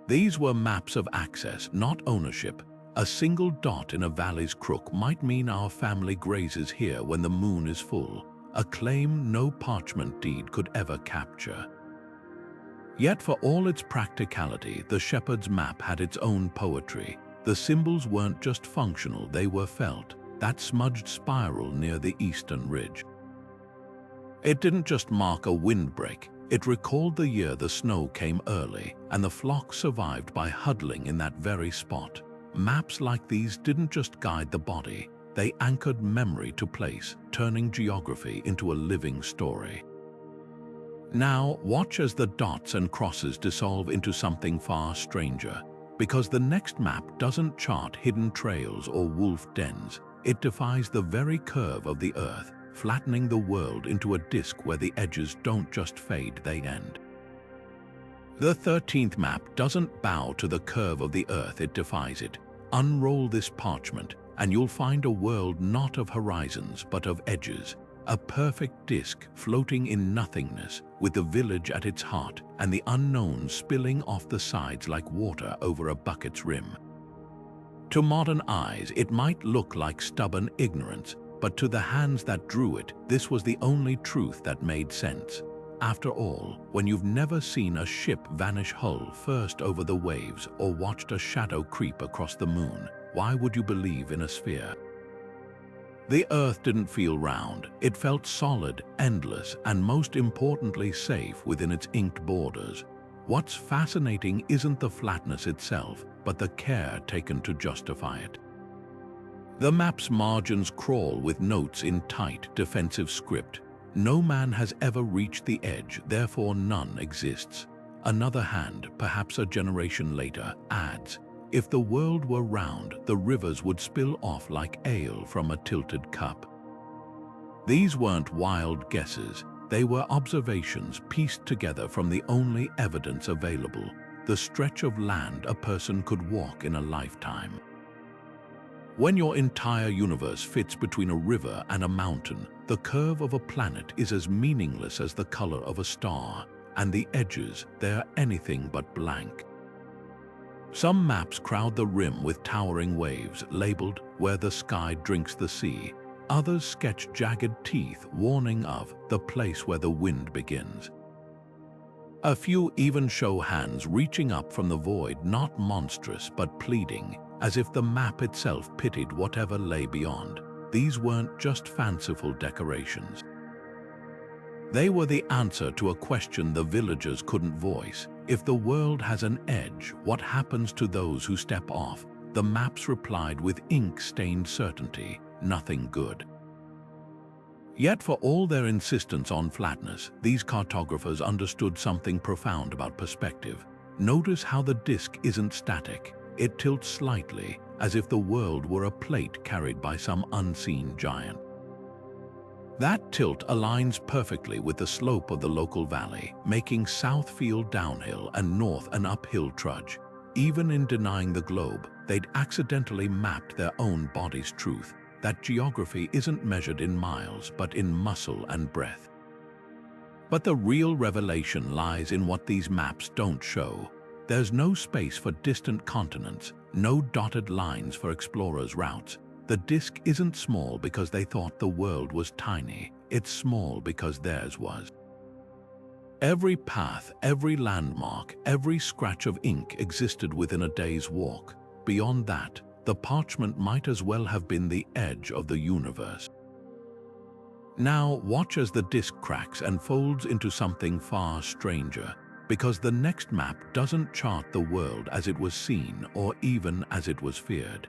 These were maps of access, not ownership. A single dot in a valley's crook might mean our family grazes here when the moon is full, a claim no parchment deed could ever capture. Yet for all its practicality, the shepherd's map had its own poetry. The symbols weren't just functional, they were felt, that smudged spiral near the eastern ridge. It didn't just mark a windbreak, it recalled the year the snow came early and the flock survived by huddling in that very spot. Maps like these didn't just guide the body, they anchored memory to place, turning geography into a living story. Now, watch as the dots and crosses dissolve into something far stranger. Because the next map doesn't chart hidden trails or wolf dens, it defies the very curve of the earth, flattening the world into a disk where the edges don't just fade, they end. The 13th map doesn't bow to the curve of the earth, it defies it. Unroll this parchment, and you'll find a world not of horizons but of edges, a perfect disk floating in nothingness, with the village at its heart and the unknown spilling off the sides like water over a bucket's rim. To modern eyes, it might look like stubborn ignorance, but to the hands that drew it, this was the only truth that made sense. After all, when you've never seen a ship vanish hull first over the waves or watched a shadow creep across the moon, why would you believe in a sphere? The earth didn't feel round, it felt solid, endless, and most importantly safe within its inked borders. What's fascinating isn't the flatness itself, but the care taken to justify it. The map's margins crawl with notes in tight, defensive script. No man has ever reached the edge, therefore none exists. Another hand, perhaps a generation later, adds, if the world were round, the rivers would spill off like ale from a tilted cup. These weren't wild guesses, they were observations pieced together from the only evidence available, the stretch of land a person could walk in a lifetime. When your entire universe fits between a river and a mountain, the curve of a planet is as meaningless as the color of a star, and the edges, they're anything but blank. Some maps crowd the rim with towering waves, labeled "Where the Sky Drinks the Sea." Others sketch jagged teeth, warning of the place where the wind begins. A few even show hands reaching up from the void, not monstrous but pleading, as if the map itself pitied whatever lay beyond. These weren't just fanciful decorations. They were the answer to a question the villagers couldn't voice. If the world has an edge, what happens to those who step off? The maps replied with ink-stained certainty, nothing good. Yet for all their insistence on flatness, these cartographers understood something profound about perspective. Notice how the disc isn't static. It tilts slightly, as if the world were a plate carried by some unseen giant. That tilt aligns perfectly with the slope of the local valley, making south feel downhill and north an uphill trudge. Even in denying the globe, they'd accidentally mapped their own body's truth, that geography isn't measured in miles but in muscle and breath. But the real revelation lies in what these maps don't show. There's no space for distant continents, no dotted lines for explorers' routes. The disc isn't small because they thought the world was tiny. It's small because theirs was. Every path, every landmark, every scratch of ink existed within a day's walk. Beyond that, the parchment might as well have been the edge of the universe. Now watch as the disc cracks and folds into something far stranger, because the next map doesn't chart the world as it was seen or even as it was feared.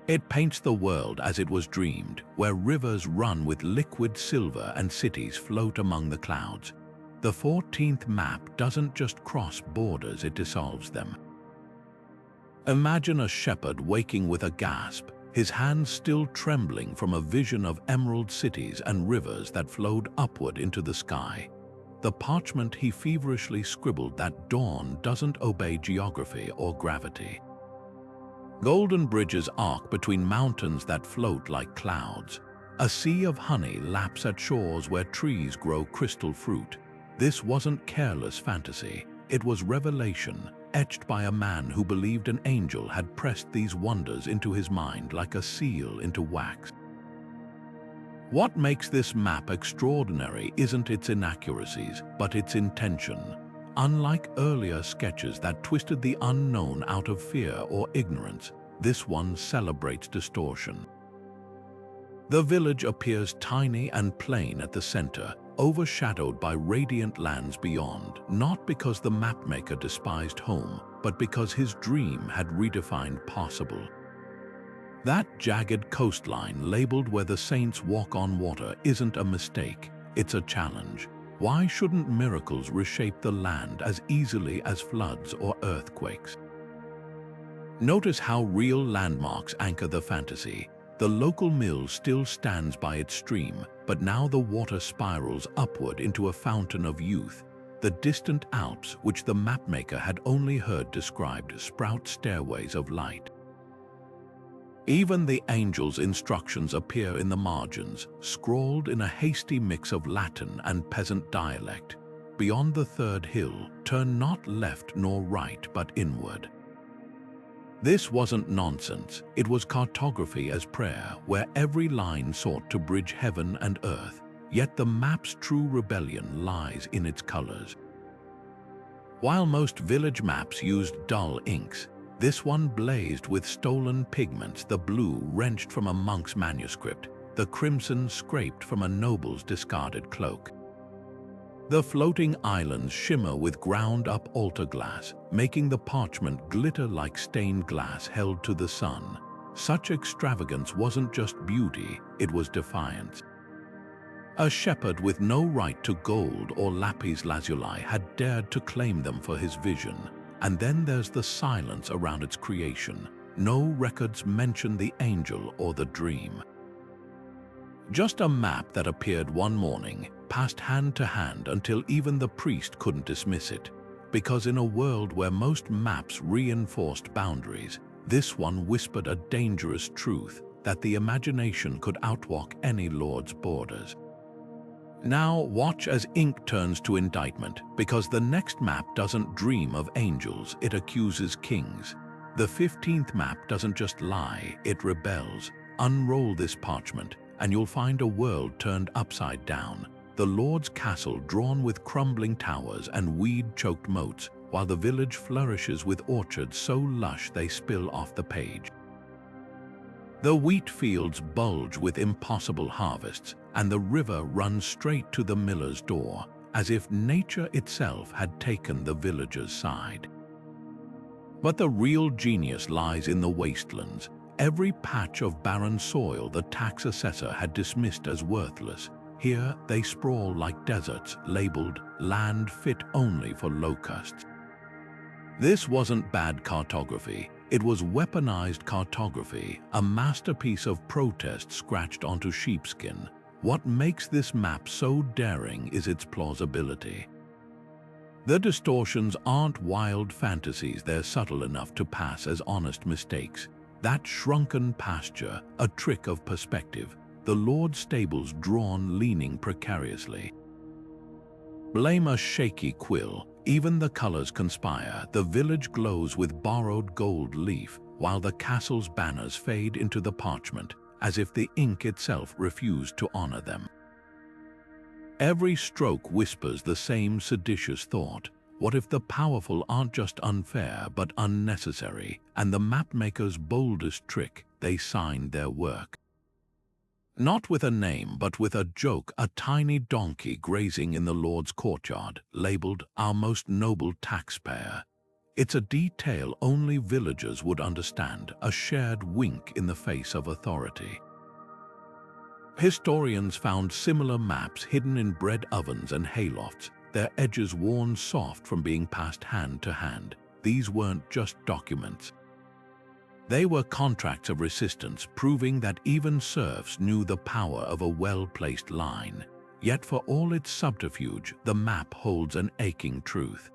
It paints the world as it was dreamed, where rivers run with liquid silver and cities float among the clouds. The 14th map doesn't just cross borders, it dissolves them. Imagine a shepherd waking with a gasp, his hands still trembling from a vision of emerald cities and rivers that flowed upward into the sky. The parchment he feverishly scribbled that dawn doesn't obey geography or gravity. Golden bridges arc between mountains that float like clouds. A sea of honey laps at shores where trees grow crystal fruit. This wasn't careless fantasy, it was revelation, etched by a man who believed an angel had pressed these wonders into his mind like a seal into wax. What makes this map extraordinary isn't its inaccuracies, but its intention. Unlike earlier sketches that twisted the unknown out of fear or ignorance, this one celebrates distortion. The village appears tiny and plain at the center, overshadowed by radiant lands beyond, not because the mapmaker despised home, but because his dream had redefined possible. That jagged coastline labeled where the saints walk on water isn't a mistake, it's a challenge. Why shouldn't miracles reshape the land as easily as floods or earthquakes? Notice how real landmarks anchor the fantasy. The local mill still stands by its stream, but now the water spirals upward into a fountain of youth. The distant Alps, which the mapmaker had only heard described, sprout stairways of light. Even the angel's instructions appear in the margins, scrawled in a hasty mix of Latin and peasant dialect. Beyond the third hill, turn not left nor right but inward. This wasn't nonsense, it was cartography as prayer, where every line sought to bridge heaven and earth. Yet the map's true rebellion lies in its colors. While most village maps used dull inks, this one blazed with stolen pigments, the blue wrenched from a monk's manuscript, the crimson scraped from a noble's discarded cloak. The floating islands shimmer with ground-up altar glass, making the parchment glitter like stained glass held to the sun. Such extravagance wasn't just beauty, it was defiance. A shepherd with no right to gold or lapis lazuli had dared to claim them for his vision. And then there's the silence around its creation. No records mention the angel or the dream. Just a map that appeared one morning, passed hand to hand until even the priest couldn't dismiss it. Because in a world where most maps reinforced boundaries, this one whispered a dangerous truth, that the imagination could outwalk any lord's borders. Now watch as ink turns to indictment, because the next map doesn't dream of angels, it accuses kings. The 15th map doesn't just lie, it rebels. Unroll this parchment, and you'll find a world turned upside down. The Lord's castle drawn with crumbling towers and weed-choked moats, while the village flourishes with orchards so lush they spill off the page. The wheat fields bulge with impossible harvests, and the river runs straight to the miller's door, as if nature itself had taken the villagers' side. But the real genius lies in the wastelands. Every patch of barren soil the tax assessor had dismissed as worthless. Here they sprawl like deserts, labeled land fit only for locusts. This wasn't bad cartography. It was weaponized cartography, a masterpiece of protest scratched onto sheepskin. What makes this map so daring is its plausibility. The distortions aren't wild fantasies, they're subtle enough to pass as honest mistakes. That shrunken pasture, a trick of perspective, the Lord's stables drawn leaning precariously. Blame a shaky quill, even the colors conspire. The village glows with borrowed gold leaf, while the castle's banners fade into the parchment, as if the ink itself refused to honor them. Every stroke whispers the same seditious thought. What if the powerful aren't just unfair but unnecessary, and the mapmaker's boldest trick, they signed their work? Not with a name, but with a joke, a tiny donkey grazing in the Lord's courtyard, labeled "Our Most Noble Taxpayer." It's a detail only villagers would understand, a shared wink in the face of authority. Historians found similar maps hidden in bread ovens and haylofts, their edges worn soft from being passed hand to hand. These weren't just documents. They were contracts of resistance, proving that even serfs knew the power of a well-placed line. Yet for all its subterfuge, the map holds an aching truth.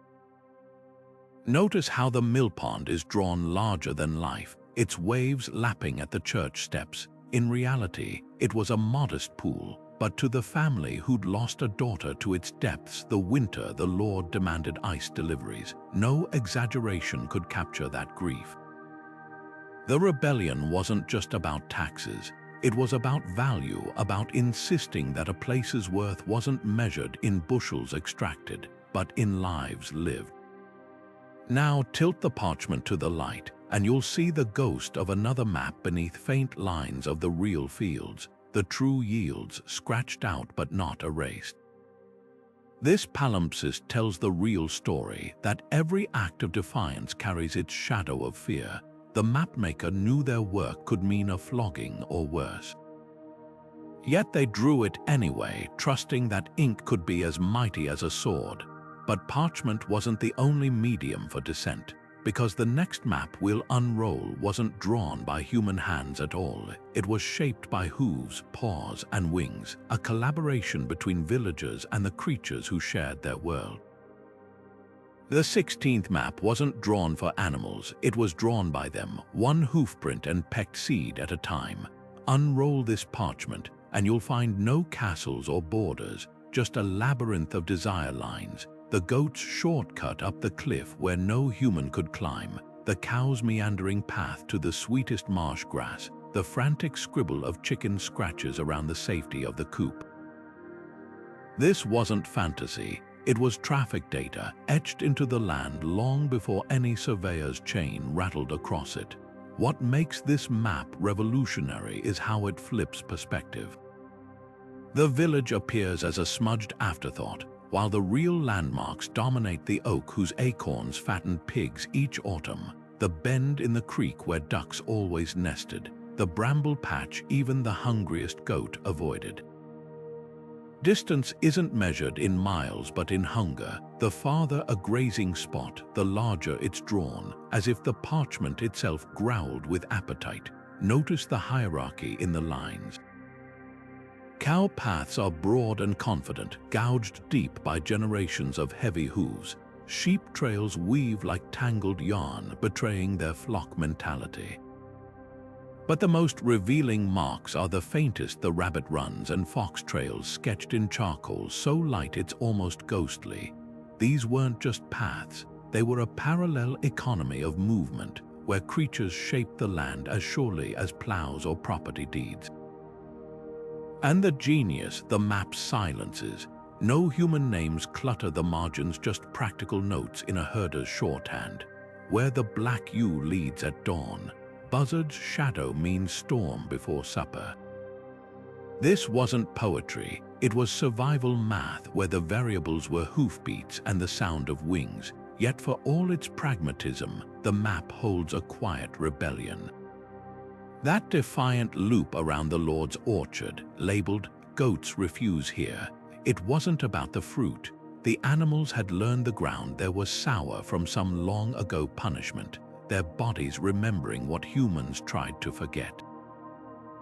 Notice how the mill pond is drawn larger than life, its waves lapping at the church steps. In reality, it was a modest pool, but to the family who'd lost a daughter to its depths the winter the Lord demanded ice deliveries, no exaggeration could capture that grief. The rebellion wasn't just about taxes. It was about value, about insisting that a place's worth wasn't measured in bushels extracted, but in lives lived. Now tilt the parchment to the light, and you'll see the ghost of another map beneath faint lines of the real fields, the true yields scratched out but not erased. This palimpsest tells the real story, that every act of defiance carries its shadow of fear. The mapmaker knew their work could mean a flogging or worse. Yet they drew it anyway, trusting that ink could be as mighty as a sword. But parchment wasn't the only medium for dissent, because the next map we'll unroll wasn't drawn by human hands at all. It was shaped by hooves, paws, and wings, a collaboration between villagers and the creatures who shared their world. The 16th map wasn't drawn for animals, it was drawn by them, one hoofprint and pecked seed at a time. Unroll this parchment, and you'll find no castles or borders, just a labyrinth of desire lines. The goat's shortcut up the cliff where no human could climb, the cow's meandering path to the sweetest marsh grass, the frantic scribble of chicken scratches around the safety of the coop. This wasn't fantasy. It was traffic data etched into the land long before any surveyor's chain rattled across it. What makes this map revolutionary is how it flips perspective. The village appears as a smudged afterthought, while the real landmarks dominate the oak whose acorns fattened pigs each autumn, the bend in the creek where ducks always nested, the bramble patch even the hungriest goat avoided. Distance isn't measured in miles but in hunger. The farther a grazing spot, the larger it's drawn, as if the parchment itself growled with appetite. Notice the hierarchy in the lines. Cow paths are broad and confident, gouged deep by generations of heavy hooves. Sheep trails weave like tangled yarn, betraying their flock mentality. But the most revealing marks are the faintest, the rabbit runs and fox trails sketched in charcoal so light it's almost ghostly. These weren't just paths, they were a parallel economy of movement, where creatures shaped the land as surely as plows or property deeds. And the genius, the map's silences. No human names clutter the margins, just practical notes in a herder's shorthand. Where the black ewe leads at dawn, buzzard's shadow means storm before supper. This wasn't poetry, it was survival math where the variables were hoofbeats and the sound of wings. Yet for all its pragmatism, the map holds a quiet rebellion. That defiant loop around the Lord's orchard, labeled "Goats Refuse Here," it wasn't about the fruit. The animals had learned the ground there was sour from some long-ago punishment, their bodies remembering what humans tried to forget.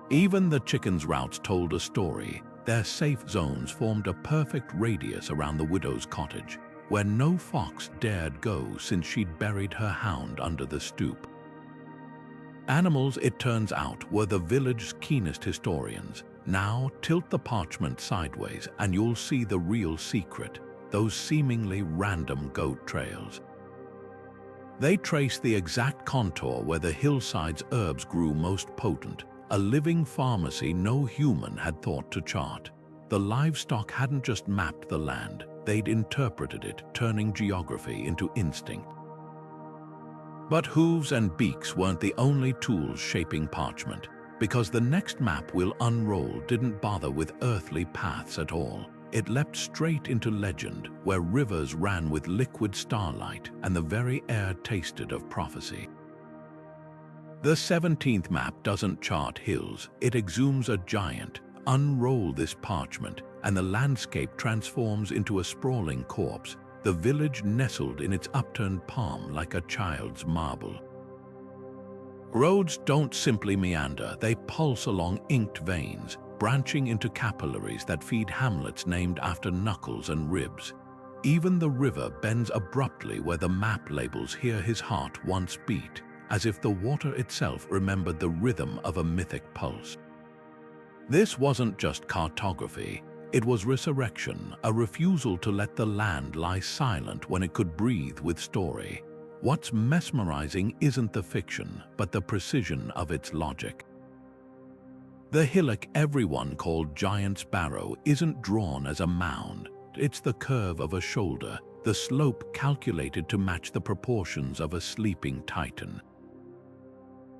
Even the chickens' routes told a story. Their safe zones formed a perfect radius around the widow's cottage, where no fox dared go since she'd buried her hound under the stoop. Animals, it turns out, were the village's keenest historians. Now tilt the parchment sideways and you'll see the real secret, those seemingly random goat trails. They trace the exact contour where the hillside's herbs grew most potent, a living pharmacy no human had thought to chart. The livestock hadn't just mapped the land, they'd interpreted it, turning geography into instinct. But hooves and beaks weren't the only tools shaping parchment, because the next map we'll unroll didn't bother with earthly paths at all. It leapt straight into legend, where rivers ran with liquid starlight and the very air tasted of prophecy. The 17th map doesn't chart hills, it exhumes a giant. Unroll this parchment, and the landscape transforms into a sprawling corpse, the village nestled in its upturned palm like a child's marble. Roads don't simply meander, they pulse along inked veins, branching into capillaries that feed hamlets named after knuckles and ribs. Even the river bends abruptly where the map labels "Here his heart once beat," as if the water itself remembered the rhythm of a mythic pulse. This wasn't just cartography, it was resurrection, a refusal to let the land lie silent when it could breathe with story. What's mesmerizing isn't the fiction, but the precision of its logic. The hillock everyone called Giant's Barrow isn't drawn as a mound, it's the curve of a shoulder, the slope calculated to match the proportions of a sleeping titan.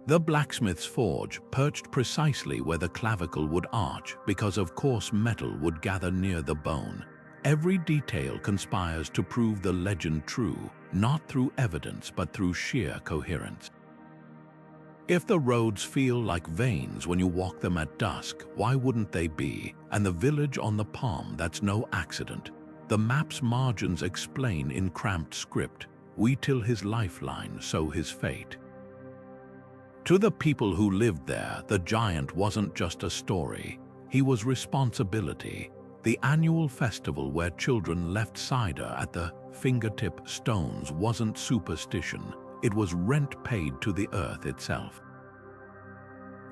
The blacksmith's forge perched precisely where the clavicle would arch because of coarse metal would gather near the bone. Every detail conspires to prove the legend true, not through evidence but through sheer coherence. If the roads feel like veins when you walk them at dusk, why wouldn't they be? And the village on the palm, that's no accident. The map's margins explain in cramped script, "We till his lifeline, so his fate." To the people who lived there, the giant wasn't just a story, he was responsibility. The annual festival where children left cider at the fingertip stones wasn't superstition, it was rent paid to the earth itself.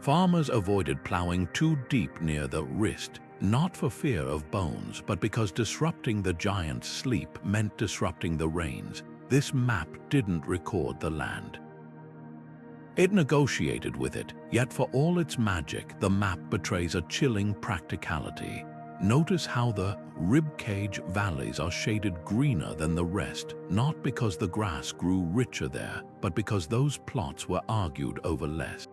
Farmers avoided plowing too deep near the wrist, not for fear of bones, but because disrupting the giant's sleep meant disrupting the rains. This map didn't record the land. It negotiated with it, yet for all its magic, the map betrays a chilling practicality. Notice how the ribcage valleys are shaded greener than the rest, not because the grass grew richer there, but because those plots were argued over less.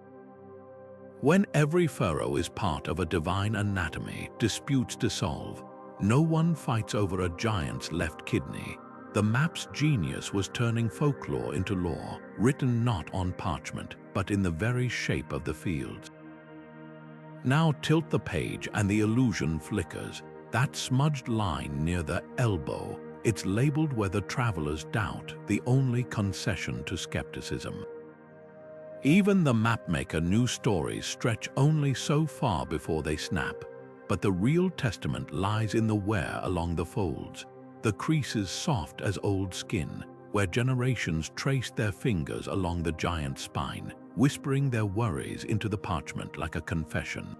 When every furrow is part of a divine anatomy, disputes dissolve. No one fights over a giant's left kidney. The map's genius was turning folklore into law, written not on parchment, but in the very shape of the fields. Now tilt the page and the illusion flickers. That smudged line near the elbow, it's labeled where the travelers doubt, the only concession to skepticism. Even the mapmaker knew stories stretch only so far before they snap, but the real testament lies in the wear along the folds. The creases soft as old skin, where generations traced their fingers along the giant's spine, whispering their worries into the parchment like a confession.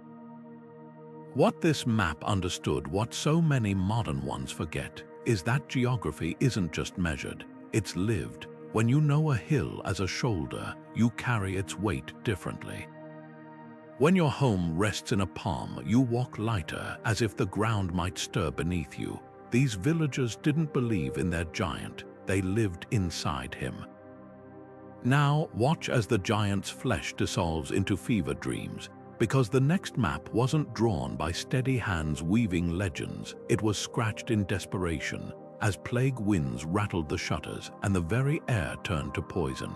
What this map understood, what so many modern ones forget, is that geography isn't just measured, it's lived. When you know a hill as a shoulder, you carry its weight differently. When your home rests in a palm, you walk lighter, as if the ground might stir beneath you. These villagers didn't believe in their giant, they lived inside him. Now watch as the giant's flesh dissolves into fever dreams, because the next map wasn't drawn by steady hands weaving legends, it was scratched in desperation, as plague winds rattled the shutters and the very air turned to poison.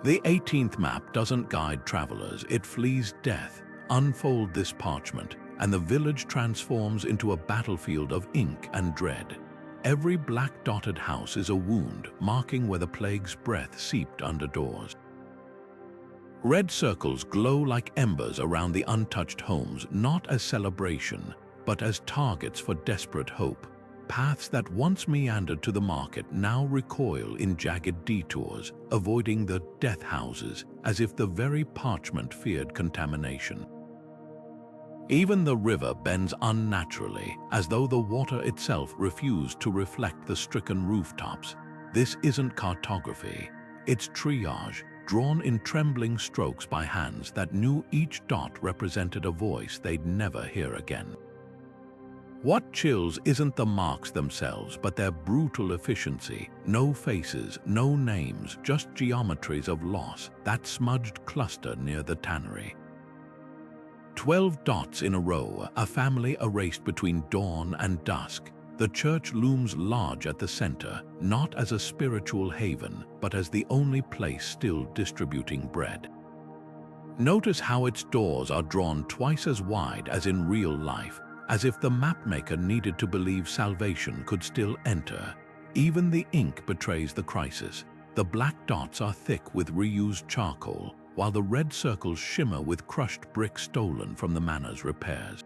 The 18th map doesn't guide travelers, it flees death. Unfold this parchment, and the village transforms into a battlefield of ink and dread. Every black dotted house is a wound, marking where the plague's breath seeped under doors. Red circles glow like embers around the untouched homes, not as celebration, but as targets for desperate hope. Paths that once meandered to the market now recoil in jagged detours, avoiding the death houses as if the very parchment feared contamination. Even the river bends unnaturally, as though the water itself refused to reflect the stricken rooftops. This isn't cartography, it's triage, drawn in trembling strokes by hands that knew each dot represented a voice they'd never hear again. What chills isn't the marks themselves, but their brutal efficiency. No faces, no names, just geometries of loss, that smudged cluster near the tannery. 12 dots in a row, a family erased between dawn and dusk. The church looms large at the center, not as a spiritual haven, but as the only place still distributing bread. Notice how its doors are drawn twice as wide as in real life, as if the mapmaker needed to believe salvation could still enter. Even the ink betrays the crisis. The black dots are thick with reused charcoal, while the red circles shimmer with crushed brick stolen from the manor's repairs.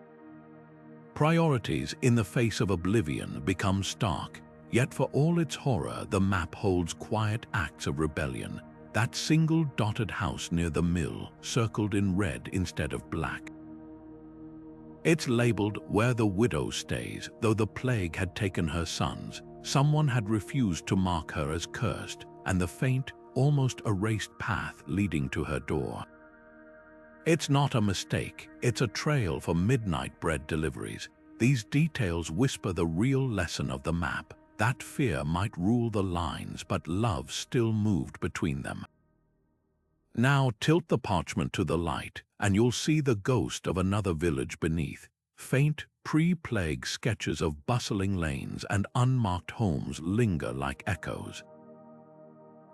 Priorities in the face of oblivion become stark, yet for all its horror, the map holds quiet acts of rebellion. That single dotted house near the mill, circled in red instead of black. It's labeled "Where the Widow Stays," though the plague had taken her sons. Someone had refused to mark her as cursed, and the faint, almost erased path leading to her door. It's not a mistake, it's a trail for midnight bread deliveries. These details whisper the real lesson of the map, that fear might rule the lines, but love still moved between them. Now tilt the parchment to the light, and you'll see the ghost of another village beneath. Faint, pre-plague sketches of bustling lanes and unmarked homes linger like echoes.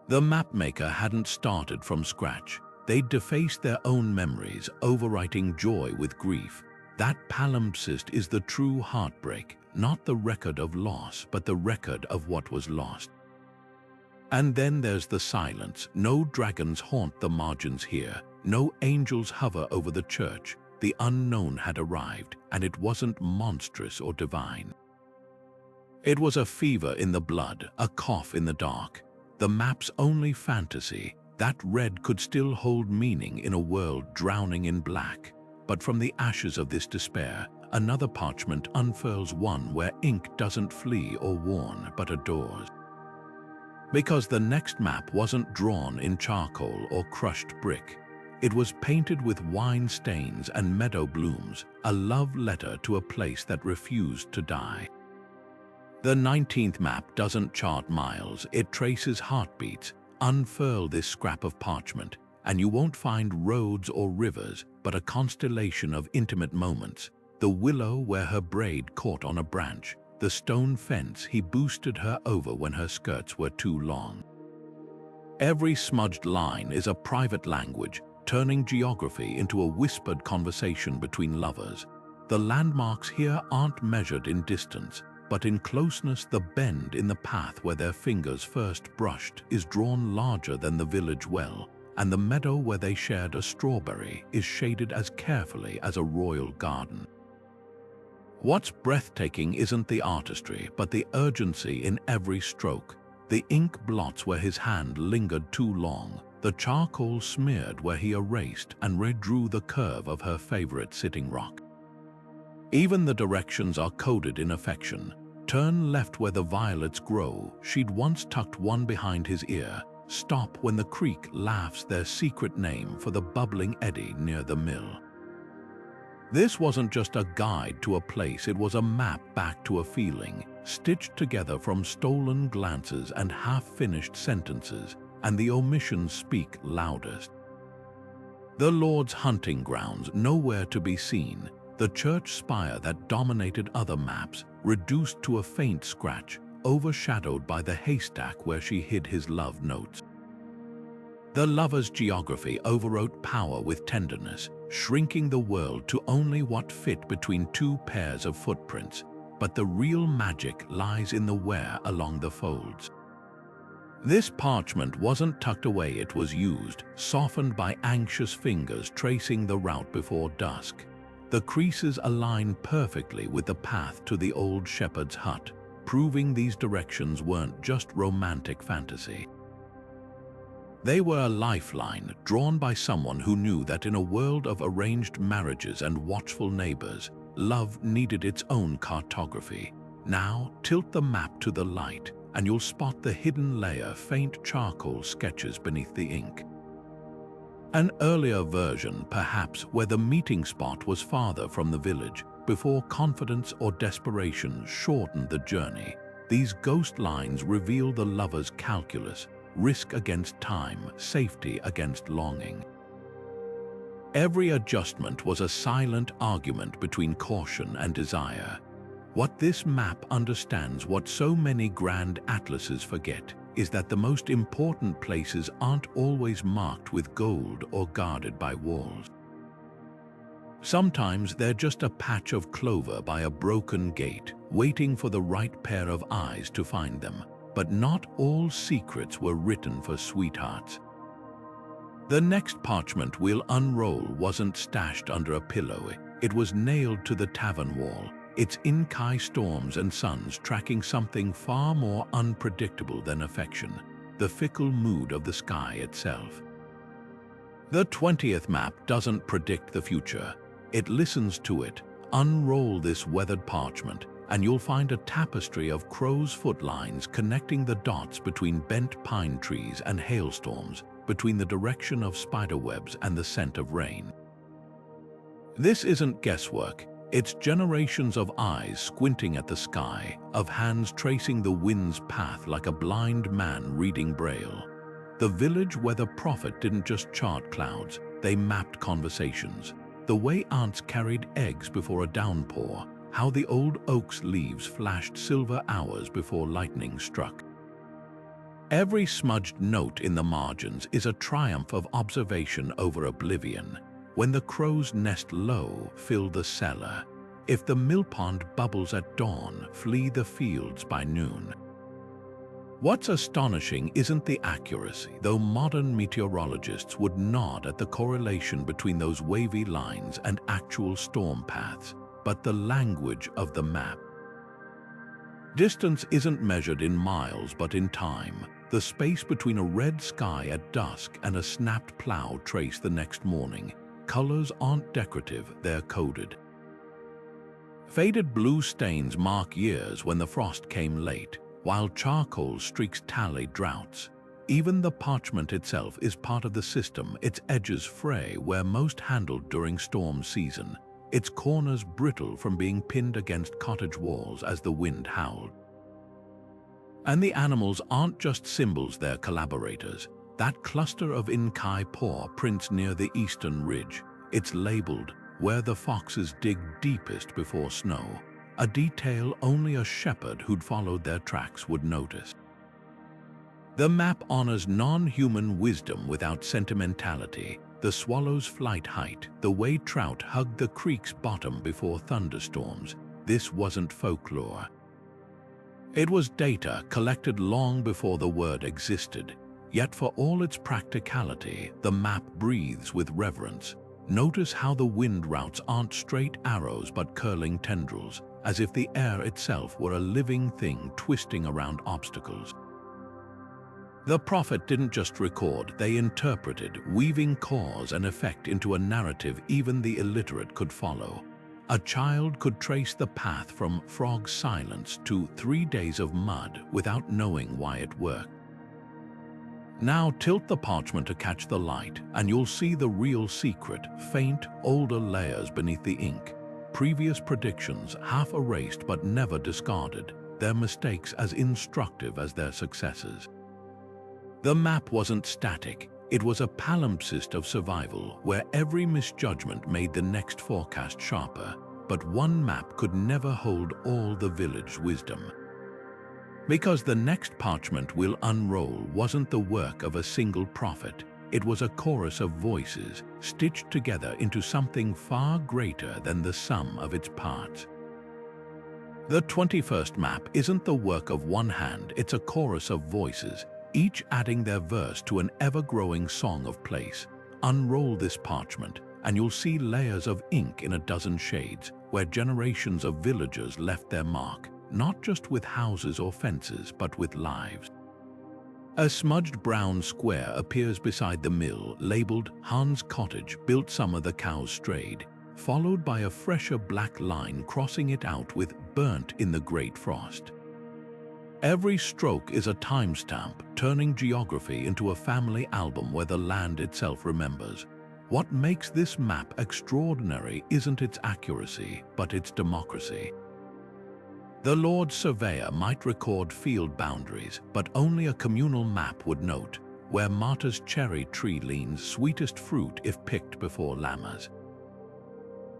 The mapmaker hadn't started from scratch. They'd defaced their own memories, overwriting joy with grief. That palimpsest is the true heartbreak, not the record of loss, but the record of what was lost. And then there's the silence. No dragons haunt the margins here. No angels hover over the church. The unknown had arrived, and it wasn't monstrous or divine. It was a fever in the blood, a cough in the dark. The map's only fantasy, that red could still hold meaning in a world drowning in black. But from the ashes of this despair, another parchment unfurls, one where ink doesn't flee or warn, but adores. Because the next map wasn't drawn in charcoal or crushed brick. It was painted with wine stains and meadow blooms, a love letter to a place that refused to die. The 19th map doesn't chart miles, it traces heartbeats. Unfurl this scrap of parchment, and you won't find roads or rivers, but a constellation of intimate moments. The willow where her braid caught on a branch, the stone fence he boosted her over when her skirts were too long. Every smudged line is a private language, turning geography into a whispered conversation between lovers. The landmarks here aren't measured in distance, but in closeness. The bend in the path where their fingers first brushed is drawn larger than the village well, and the meadow where they shared a strawberry is shaded as carefully as a royal garden. What's breathtaking isn't the artistry, but the urgency in every stroke. The ink blots where his hand lingered too long, the charcoal smeared where he erased and redrew the curve of her favorite sitting rock. Even the directions are coded in affection. Turn left where the violets grow, she'd once tucked one behind his ear. Stop when the creek laughs, their secret name for the bubbling eddy near the mill. This wasn't just a guide to a place, it was a map back to a feeling, stitched together from stolen glances and half-finished sentences. and the omissions speak loudest. The Lord's hunting grounds nowhere to be seen, the church spire that dominated other maps reduced to a faint scratch, overshadowed by the haystack where she hid his love notes. The lover's geography overwrote power with tenderness, shrinking the world to only what fit between two pairs of footprints, but the real magic lies in the wear along the folds. This parchment wasn't tucked away, it was used, softened by anxious fingers tracing the route before dusk. The creases align perfectly with the path to the old shepherd's hut, proving these directions weren't just romantic fantasy. They were a lifeline drawn by someone who knew that in a world of arranged marriages and watchful neighbors, love needed its own cartography. Now, tilt the map to the light, and you'll spot the hidden layer, faint charcoal sketches beneath the ink. An earlier version, perhaps, where the meeting spot was farther from the village, before confidence or desperation shortened the journey. These ghost lines reveal the lover's calculus, risk against time, safety against longing. Every adjustment was a silent argument between caution and desire. What this map understands, what so many grand atlases forget, is that the most important places aren't always marked with gold or guarded by walls. Sometimes they're just a patch of clover by a broken gate, waiting for the right pair of eyes to find them. But not all secrets were written for sweethearts. The next parchment we'll unroll wasn't stashed under a pillow, it was nailed to the tavern wall, its Inkai storms and suns tracking something far more unpredictable than affection, the fickle mood of the sky itself. The 20th map doesn't predict the future, it listens to it. Unroll this weathered parchment, and you'll find a tapestry of crow's foot lines connecting the dots between bent pine trees and hailstorms, between the direction of spiderwebs and the scent of rain. This isn't guesswork, it's generations of eyes squinting at the sky, of hands tracing the wind's path like a blind man reading Braille. The village where the prophet didn't just chart clouds, they mapped conversations. The way ants carried eggs before a downpour, how the old oak's leaves flashed silver hours before lightning struck. Every smudged note in the margins is a triumph of observation over oblivion. When the crows nest low, fill the cellar. If the millpond bubbles at dawn, flee the fields by noon. What's astonishing isn't the accuracy, though modern meteorologists would nod at the correlation between those wavy lines and actual storm paths, but the language of the map. Distance isn't measured in miles but in time. The space between a red sky at dusk and a snapped plow trace the next morning. Colors aren't decorative, they're coded. Faded blue stains mark years when the frost came late, while charcoal streaks tally droughts. Even the parchment itself is part of the system, its edges fray where most handled during storm season, its corners brittle from being pinned against cottage walls as the wind howled. And the animals aren't just symbols, they're collaborators. That cluster of Inkai paw prints near the eastern ridge, it's labeled where the foxes dig deepest before snow, a detail only a shepherd who'd followed their tracks would notice. The map honors non-human wisdom without sentimentality, the swallow's flight height, the way trout hugged the creek's bottom before thunderstorms. This wasn't folklore. It was data collected long before the word existed, yet for all its practicality, the map breathes with reverence. Notice how the wind routes aren't straight arrows but curling tendrils, as if the air itself were a living thing twisting around obstacles. The prophet didn't just record, they interpreted, weaving cause and effect into a narrative even the illiterate could follow. A child could trace the path from frog's silence to 3 days of mud without knowing why it worked. Now tilt the parchment to catch the light, and you'll see the real secret, faint, older layers beneath the ink. Previous predictions half erased but never discarded, their mistakes as instructive as their successes. The map wasn't static. It was a palimpsest of survival where every misjudgment made the next forecast sharper. But one map could never hold all the village wisdom. Because the next parchment we'll unroll wasn't the work of a single prophet. It was a chorus of voices stitched together into something far greater than the sum of its parts. The 21st map isn't the work of one hand, it's a chorus of voices, each adding their verse to an ever-growing song of place. Unroll this parchment, and you'll see layers of ink in a dozen shades, where generations of villagers left their mark, not just with houses or fences, but with lives. A smudged brown square appears beside the mill, labeled Hans' Cottage, built summer the cows strayed, followed by a fresher black line crossing it out with burnt in the great frost. Every stroke is a timestamp, turning geography into a family album where the land itself remembers. What makes this map extraordinary isn't its accuracy, but its democracy. The Lord Surveyor might record field boundaries, but only a communal map would note where Marta's cherry tree leans sweetest fruit if picked before Lammas.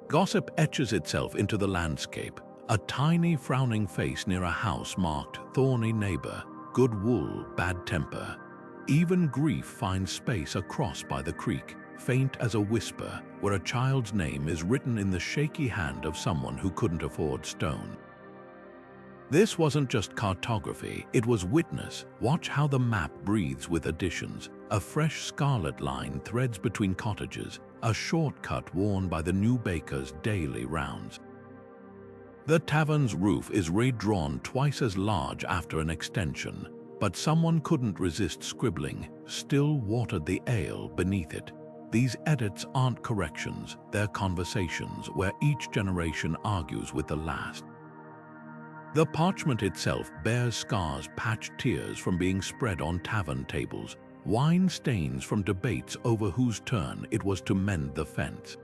Gossip etches itself into the landscape, a tiny frowning face near a house marked thorny neighbor, good wool, bad temper. Even grief finds space across by the creek, faint as a whisper, where a child's name is written in the shaky hand of someone who couldn't afford stone. This wasn't just cartography, it was witness. Watch how the map breathes with additions. A fresh scarlet line threads between cottages, a shortcut worn by the new baker's daily rounds. The tavern's roof is redrawn twice as large after an extension, but someone couldn't resist scribbling, still watered the ale beneath it. These edits aren't corrections, they're conversations where each generation argues with the last. The parchment itself bears scars, patched tears from being spread on tavern tables, wine stains from debates over whose turn it was to mend the fence.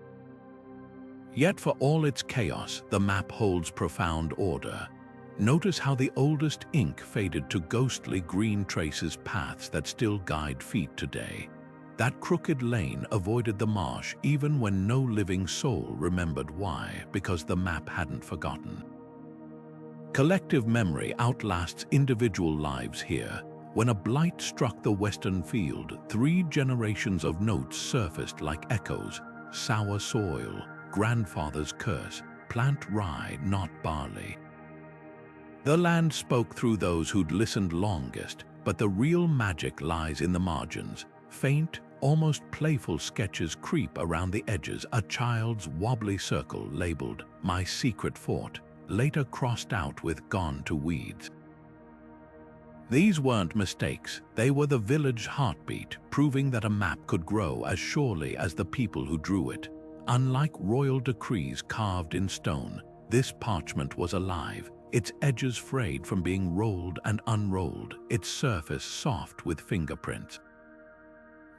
Yet for all its chaos, the map holds profound order. Notice how the oldest ink faded to ghostly green traces paths that still guide feet today. That crooked lane avoided the marsh even when no living soul remembered why, because the map hadn't forgotten. Collective memory outlasts individual lives here. When a blight struck the western field, 3 generations of notes surfaced like echoes. Sour soil, grandfather's curse, plant rye, not barley. The land spoke through those who'd listened longest, but the real magic lies in the margins. Faint, almost playful sketches creep around the edges, a child's wobbly circle labeled "My Secret Fort," later crossed out with "Gone to Weeds." These weren't mistakes, they were the village heartbeat, proving that a map could grow as surely as the people who drew it. Unlike royal decrees carved in stone, this parchment was alive, its edges frayed from being rolled and unrolled, its surface soft with fingerprints.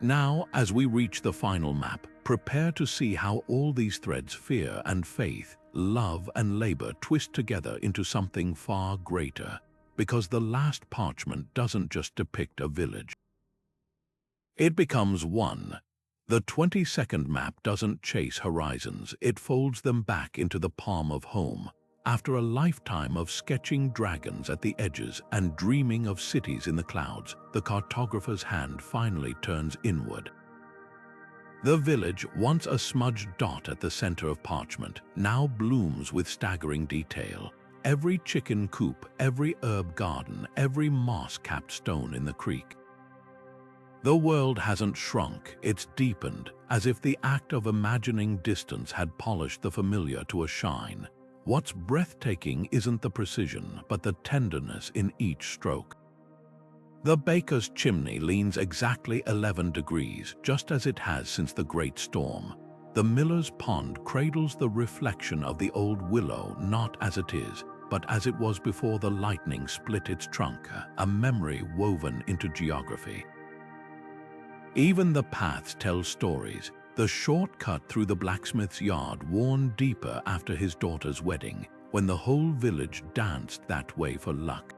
Now, as we reach the final map, prepare to see how all these threads, fear and faith, love and labor, twist together into something far greater. Because the last parchment doesn't just depict a village. It becomes one. The 22nd map doesn't chase horizons, it folds them back into the palm of home. After a lifetime of sketching dragons at the edges and dreaming of cities in the clouds, the cartographer's hand finally turns inward. The village, once a smudged dot at the center of parchment, now blooms with staggering detail. Every chicken coop, every herb garden, every moss-capped stone in the creek. The world hasn't shrunk, it's deepened, as if the act of imagining distance had polished the familiar to a shine. What's breathtaking isn't the precision, but the tenderness in each stroke. The baker's chimney leans exactly 11 degrees, just as it has since the Great Storm. The miller's pond cradles the reflection of the old willow, not as it is, but as it was before the lightning split its trunk, a memory woven into geography. Even the paths tell stories. The shortcut through the blacksmith's yard worn deeper after his daughter's wedding, when the whole village danced that way for luck.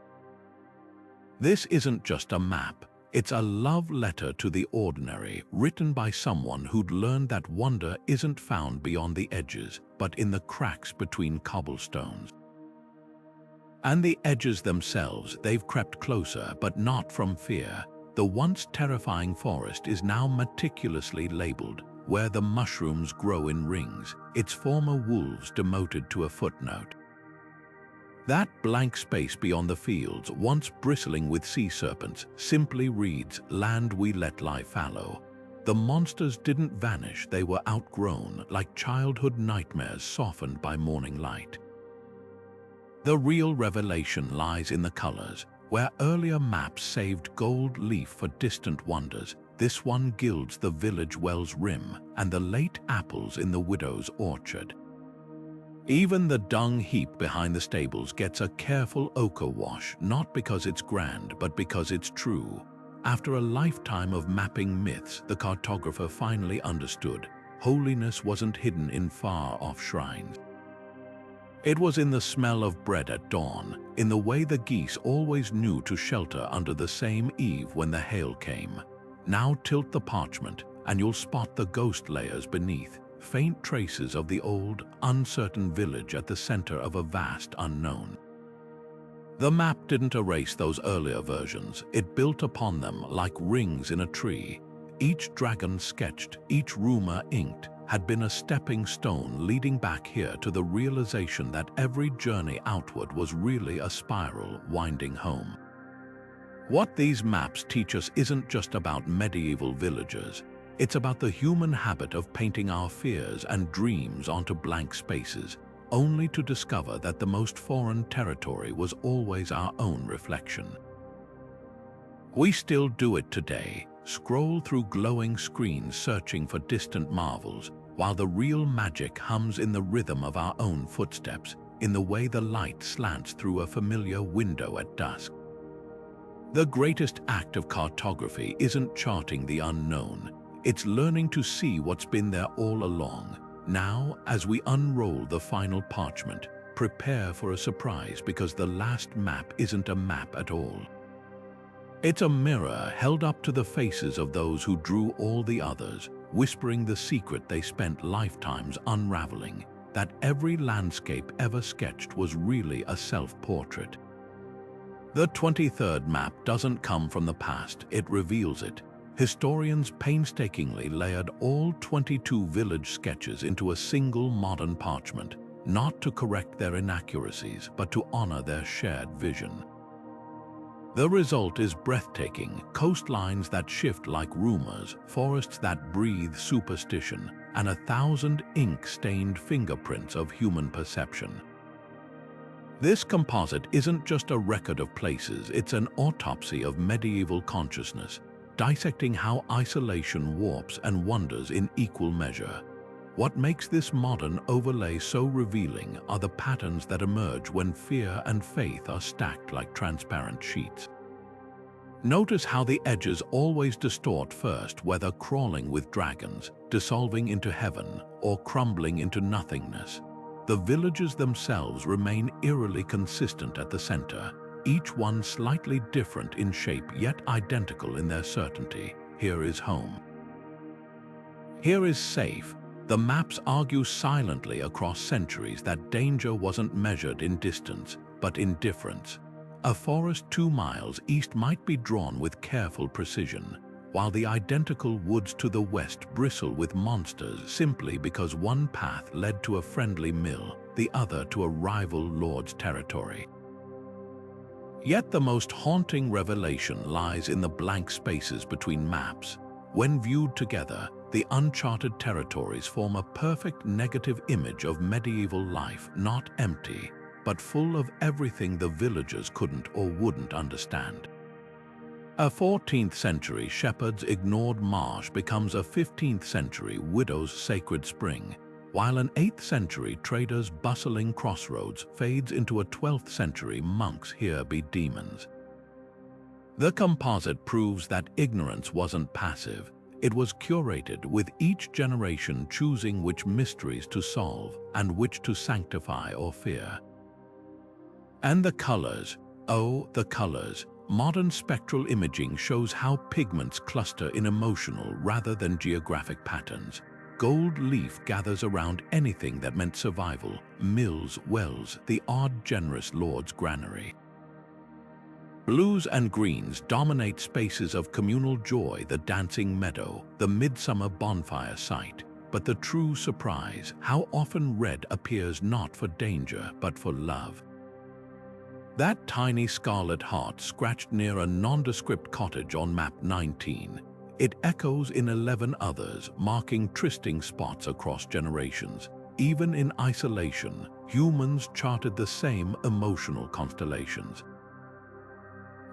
This isn't just a map, It's a love letter to the ordinary, written by someone who'd learned that wonder isn't found beyond the edges, but in the cracks between cobblestones. And the edges themselves, they've crept closer, but not from fear. The once terrifying forest is now meticulously labeled, where the mushrooms grow in rings, its former wolves demoted to a footnote. That blank space beyond the fields, once bristling with sea serpents, simply reads, "Land we let lie fallow." The monsters didn't vanish, they were outgrown, like childhood nightmares softened by morning light. The real revelation lies in the colors. Where earlier maps saved gold leaf for distant wonders, this one gilds the village well's rim and the late apples in the widow's orchard. Even the dung heap behind the stables gets a careful ochre wash, not because it's grand, but because it's true. After a lifetime of mapping myths, the cartographer finally understood holiness wasn't hidden in far-off shrines. It was in the smell of bread at dawn, in the way the geese always knew to shelter under the same eave when the hail came. Now tilt the parchment, and you'll spot the ghost layers beneath, faint traces of the old, uncertain village at the center of a vast unknown. The map didn't erase those earlier versions, it built upon them like rings in a tree. Each dragon sketched, each rumor inked, had been a stepping stone leading back here to the realization that every journey outward was really a spiral winding home. What these maps teach us isn't just about medieval villagers. It's about the human habit of painting our fears and dreams onto blank spaces, only to discover that the most foreign territory was always our own reflection. We still do it today, scroll through glowing screens searching for distant marvels, while the real magic hums in the rhythm of our own footsteps, in the way the light slants through a familiar window at dusk. The greatest act of cartography isn't charting the unknown, it's learning to see what's been there all along. Now, as we unroll the final parchment, prepare for a surprise, because the last map isn't a map at all. It's a mirror held up to the faces of those who drew all the others, whispering the secret they spent lifetimes unraveling, that every landscape ever sketched was really a self-portrait. The 23rd map doesn't come from the past, it reveals it. Historians painstakingly layered all 22 village sketches into a single modern parchment, not to correct their inaccuracies, but to honor their shared vision. The result is breathtaking: coastlines that shift like rumors, forests that breathe superstition, and 1,000 ink-stained fingerprints of human perception. This composite isn't just a record of places, it's an autopsy of medieval consciousness, dissecting how isolation warps and wonders in equal measure. What makes this modern overlay so revealing are the patterns that emerge when fear and faith are stacked like transparent sheets. Notice how the edges always distort first, whether crawling with dragons, dissolving into heaven, or crumbling into nothingness. The villages themselves remain eerily consistent at the center, each one slightly different in shape yet identical in their certainty. Here is home. Here is safe. The maps argue silently across centuries that danger wasn't measured in distance, but in difference. A forest 2 miles east might be drawn with careful precision, while the identical woods to the west bristle with monsters simply because one path led to a friendly mill, the other to a rival lord's territory. Yet the most haunting revelation lies in the blank spaces between maps. When viewed together, the uncharted territories form a perfect negative image of medieval life, not empty, but full of everything the villagers couldn't or wouldn't understand. A 14th century shepherd's ignored marsh becomes a 15th century widow's sacred spring, while an 8th century trader's bustling crossroads fades into a 12th century monk's here be demons. The composite proves that ignorance wasn't passive, it was curated, with each generation choosing which mysteries to solve and which to sanctify or fear. And the colors, oh, the colors, Modern spectral imaging shows how pigments cluster in emotional rather than geographic patterns. Gold leaf gathers around anything that meant survival: mills, wells, the odd generous lord's granary. Blues and greens dominate spaces of communal joy: the dancing meadow, the midsummer bonfire site. But the true surprise: how often red appears not for danger but for love. That tiny scarlet heart scratched near a nondescript cottage on map 19. It echoes in 11 others, marking trysting spots across generations. Even in isolation, humans charted the same emotional constellations.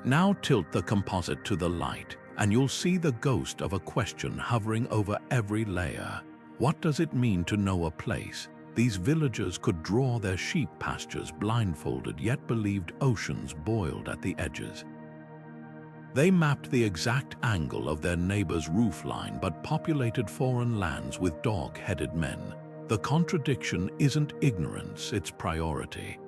Now tilt the composite to the light, and you'll see the ghost of a question hovering over every layer. What does it mean to know a place? These villagers could draw their sheep pastures blindfolded, yet believed oceans boiled at the edges. They mapped the exact angle of their neighbor's roofline but populated foreign lands with dog-headed men. The contradiction isn't ignorance, it's priority.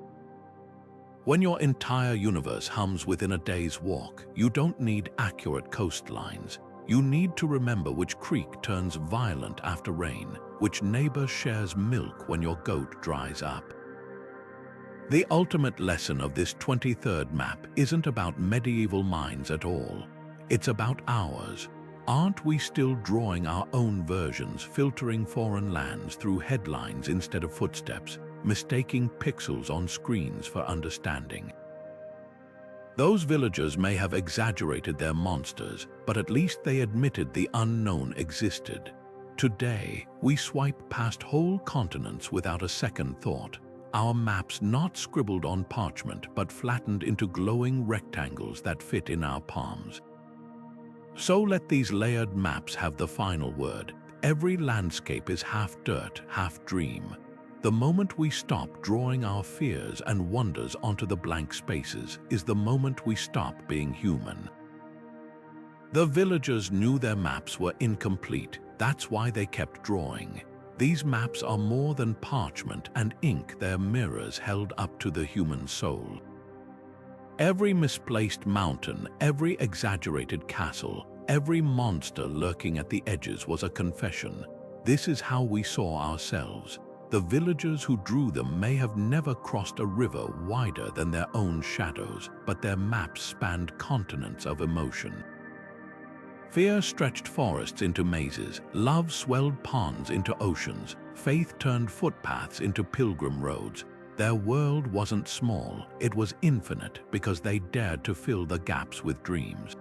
When your entire universe hums within a day's walk, you don't need accurate coastlines. You need to remember which creek turns violent after rain, which neighbor shares milk when your goat dries up. The ultimate lesson of this 23rd map isn't about medieval minds at all. It's about ours. Aren't we still drawing our own versions, filtering foreign lands through headlines instead of footsteps, mistaking pixels on screens for understanding? Those villagers may have exaggerated their monsters, but at least they admitted the unknown existed. Today, we swipe past whole continents without a second thought. Our maps not scribbled on parchment, but flattened into glowing rectangles that fit in our palms. So let these layered maps have the final word. Every landscape is half dirt, half dream. The moment we stop drawing our fears and wonders onto the blank spaces is the moment we stop being human. The villagers knew their maps were incomplete. That's why they kept drawing. These maps are more than parchment and ink, they're mirrors held up to the human soul. Every misplaced mountain, every exaggerated castle, every monster lurking at the edges was a confession. This is how we saw ourselves. The villagers who drew them may have never crossed a river wider than their own shadows, but their maps spanned continents of emotion. Fear stretched forests into mazes, love swelled ponds into oceans, faith turned footpaths into pilgrim roads. Their world wasn't small, it was infinite because they dared to fill the gaps with dreams.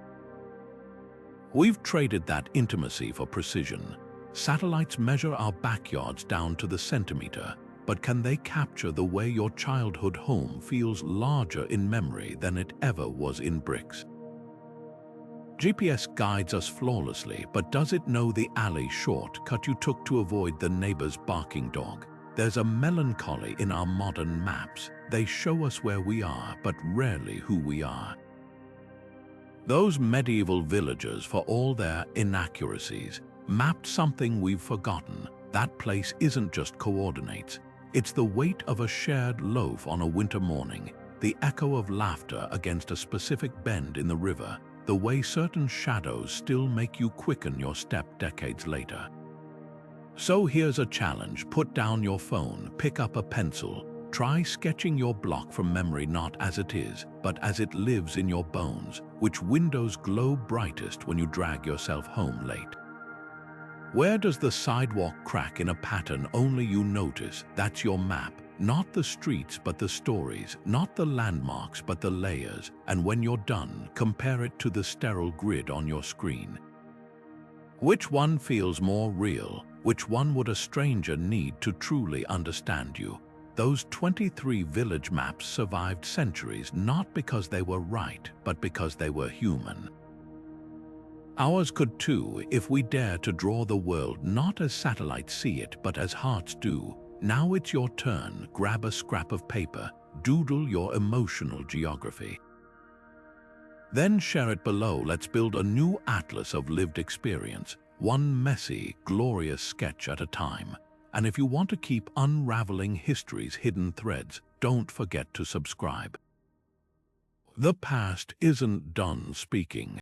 We've traded that intimacy for precision. Satellites measure our backyards down to the centimeter, but can they capture the way your childhood home feels larger in memory than it ever was in bricks? GPS guides us flawlessly, but does it know the alley shortcut you took to avoid the neighbor's barking dog? There's a melancholy in our modern maps. They show us where we are, but rarely who we are. Those medieval villagers, for all their inaccuracies, mapped something we've forgotten. That place isn't just coordinates. It's the weight of a shared loaf on a winter morning, the echo of laughter against a specific bend in the river, the way certain shadows still make you quicken your step decades later. So here's a challenge. Put down your phone, pick up a pencil, try sketching your block from memory, not as it is, but as it lives in your bones. Which windows glow brightest when you drag yourself home late? Where does the sidewalk crack in a pattern only you notice? That's your map. Not the streets, but the stories. Not the landmarks, but the layers. And when you're done, compare it to the sterile grid on your screen. Which one feels more real? Which one would a stranger need to truly understand you? Those 23 village maps survived centuries, not because they were right, but because they were human. Ours could too, if we dare to draw the world not as satellites see it, but as hearts do. Now it's your turn. Grab a scrap of paper, doodle your emotional geography. Then share it below. Let's build a new atlas of lived experience, one messy, glorious sketch at a time. And if you want to keep unraveling history's hidden threads, don't forget to subscribe. The past isn't done speaking.